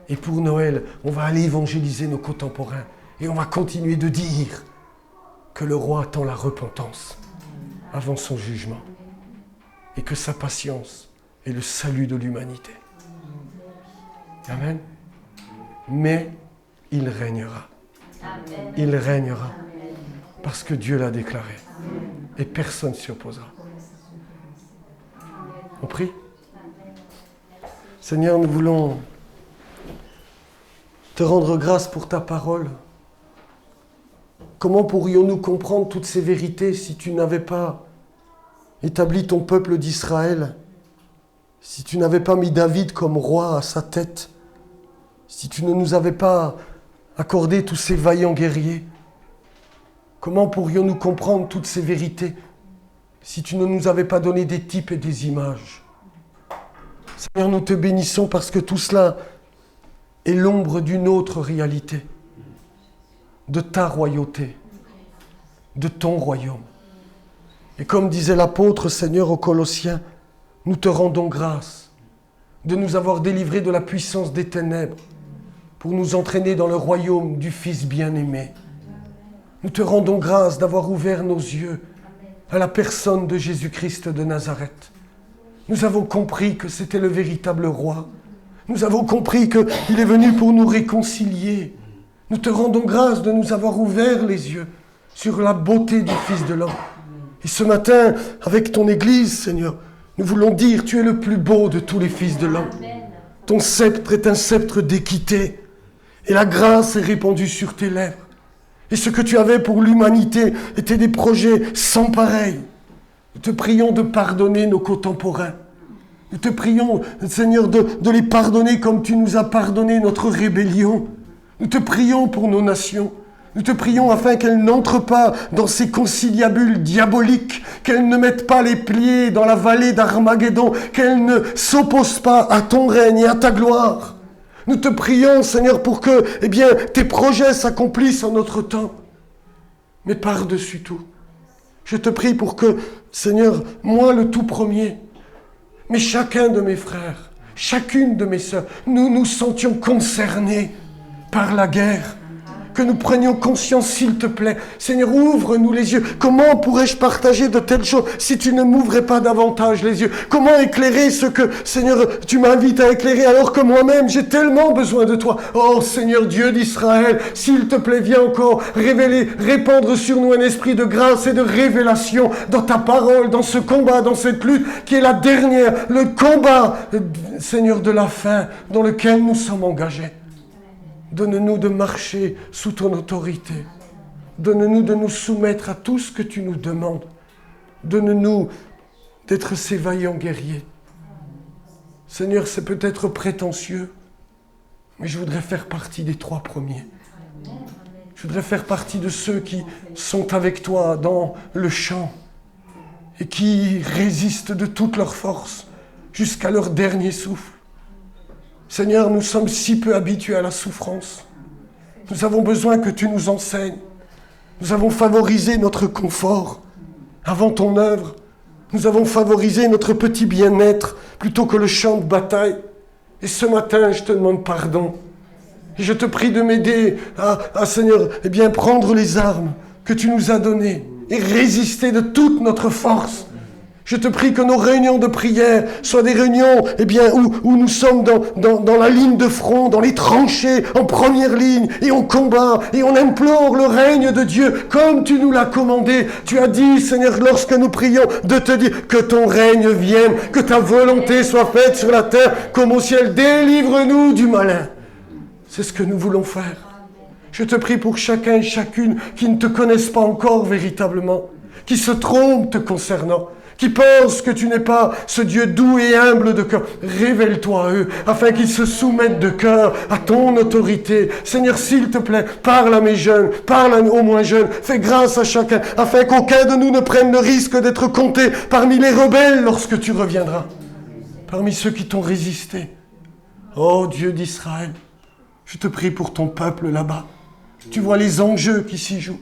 Et pour Noël, on va aller évangéliser nos contemporains. Et on va continuer de dire que le roi attend la repentance avant son jugement. Et que sa patience est le salut de l'humanité. Amen. Mais il régnera. Il régnera. Parce que Dieu l'a déclaré. Et personne ne s'y opposera. On prie. Seigneur, nous voulons te rendre grâce pour ta parole. Comment pourrions-nous comprendre toutes ces vérités si tu n'avais pas établi ton peuple d'Israël, si tu n'avais pas mis David comme roi à sa tête, si tu ne nous avais pas accordé tous ces vaillants guerriers? Comment pourrions-nous comprendre toutes ces vérités si tu ne nous avais pas donné des types et des images? Seigneur, nous te bénissons parce que tout cela est l'ombre d'une autre réalité, de ta royauté, de ton royaume. Et comme disait l'apôtre, Seigneur, aux Colossiens, nous te rendons grâce de nous avoir délivrés de la puissance des ténèbres pour nous entraîner dans le royaume du Fils bien-aimé. Nous te rendons grâce d'avoir ouvert nos yeux à la personne de Jésus-Christ de Nazareth. Nous avons compris que c'était le véritable roi. Nous avons compris qu'il est venu pour nous réconcilier. Nous te rendons grâce de nous avoir ouvert les yeux sur la beauté du Fils de l'homme. Et ce matin, avec ton Église, Seigneur, nous voulons dire, tu es le plus beau de tous les fils de l'homme. Ton sceptre est un sceptre d'équité. Et la grâce est répandue sur tes lèvres. Et ce que tu avais pour l'humanité étaient des projets sans pareil. Nous te prions de pardonner nos contemporains. Nous te prions, Seigneur, de les pardonner comme tu nous as pardonné notre rébellion. Nous te prions pour nos nations. Nous te prions afin qu'elles n'entrent pas dans ces conciliabules diaboliques, qu'elles ne mettent pas les pieds dans la vallée d'Armageddon, qu'elles ne s'opposent pas à ton règne et à ta gloire. Nous te prions, Seigneur, pour que, tes projets s'accomplissent en notre temps. Mais par-dessus tout, je te prie pour que, Seigneur, moi le tout premier, mais chacun de mes frères, chacune de mes sœurs, nous nous sentions concernés par la guerre. Que nous prenions conscience, s'il te plaît. Seigneur, ouvre-nous les yeux. Comment pourrais-je partager de telles choses si tu ne m'ouvrais pas davantage les yeux? Comment éclairer ce que, Seigneur, tu m'invites à éclairer alors que moi-même, j'ai tellement besoin de toi. Oh, Seigneur Dieu d'Israël, s'il te plaît, viens encore répandre sur nous un esprit de grâce et de révélation dans ta parole, dans ce combat, dans cette lutte qui est la dernière, le combat, Seigneur, de la fin dans lequel nous sommes engagés. Donne-nous de marcher sous ton autorité. Donne-nous de nous soumettre à tout ce que tu nous demandes. Donne-nous d'être ces vaillants guerriers. Seigneur, c'est peut-être prétentieux, mais je voudrais faire partie des 3 premiers. Je voudrais faire partie de ceux qui sont avec toi dans le champ et qui résistent de toute leur force jusqu'à leur dernier souffle. Seigneur, nous sommes si peu habitués à la souffrance. Nous avons besoin que tu nous enseignes. Nous avons favorisé notre confort avant ton œuvre. Nous avons favorisé notre petit bien-être plutôt que le champ de bataille. Et ce matin, je te demande pardon. Et je te prie de m'aider à Seigneur, prendre les armes que tu nous as données et résister de toute notre force. Je te prie que nos réunions de prière soient des réunions où nous sommes dans la ligne de front, dans les tranchées, en première ligne, et on combat, et on implore le règne de Dieu, comme tu nous l'as commandé. Tu as dit, Seigneur, lorsque nous prions, de te dire que ton règne vienne, que ta volonté soit faite sur la terre comme au ciel. Délivre-nous du malin. C'est ce que nous voulons faire. Je te prie pour chacun et chacune qui ne te connaissent pas encore véritablement, qui se trompent te concernant, qui pensent que tu n'es pas ce Dieu doux et humble de cœur. Révèle-toi à eux, afin qu'ils se soumettent de cœur à ton autorité. Seigneur, s'il te plaît, parle à mes jeunes, parle aux moins jeunes, fais grâce à chacun, afin qu'aucun de nous ne prenne le risque d'être compté parmi les rebelles lorsque tu reviendras, parmi ceux qui t'ont résisté. Oh Dieu d'Israël, je te prie pour ton peuple là-bas. Tu vois les enjeux qui s'y jouent.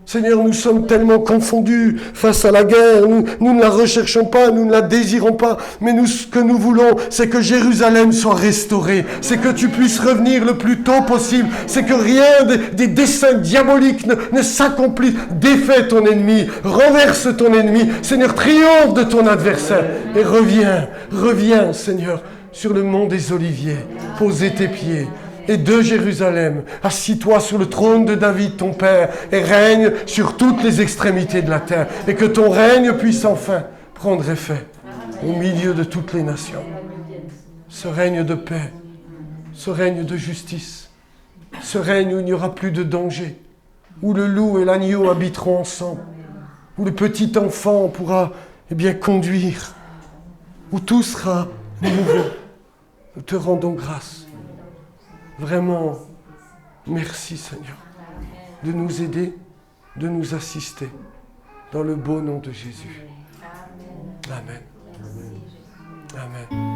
Seigneur, nous sommes tellement confondus face à la guerre. Nous ne la recherchons pas, nous ne la désirons pas. Mais nous, ce que nous voulons, c'est que Jérusalem soit restaurée. C'est que tu puisses revenir le plus tôt possible. C'est que rien des desseins diaboliques ne s'accomplisse. Défais ton ennemi, renverse ton ennemi. Seigneur, triomphe de ton adversaire. Et reviens, Seigneur, sur le mont des Oliviers. Posez tes pieds. Et de Jérusalem, assis-toi sur le trône de David, ton père, et règne sur toutes les extrémités de la terre. Et que ton règne puisse enfin prendre effet au milieu de toutes les nations. Ce règne de paix, ce règne de justice, ce règne où il n'y aura plus de danger, où le loup et l'agneau habiteront ensemble, où le petit enfant pourra conduire, où tout sera nouveau. Nous te rendons grâce. Vraiment, merci Seigneur de nous aider, de nous assister dans le beau nom de Jésus. Amen. Amen.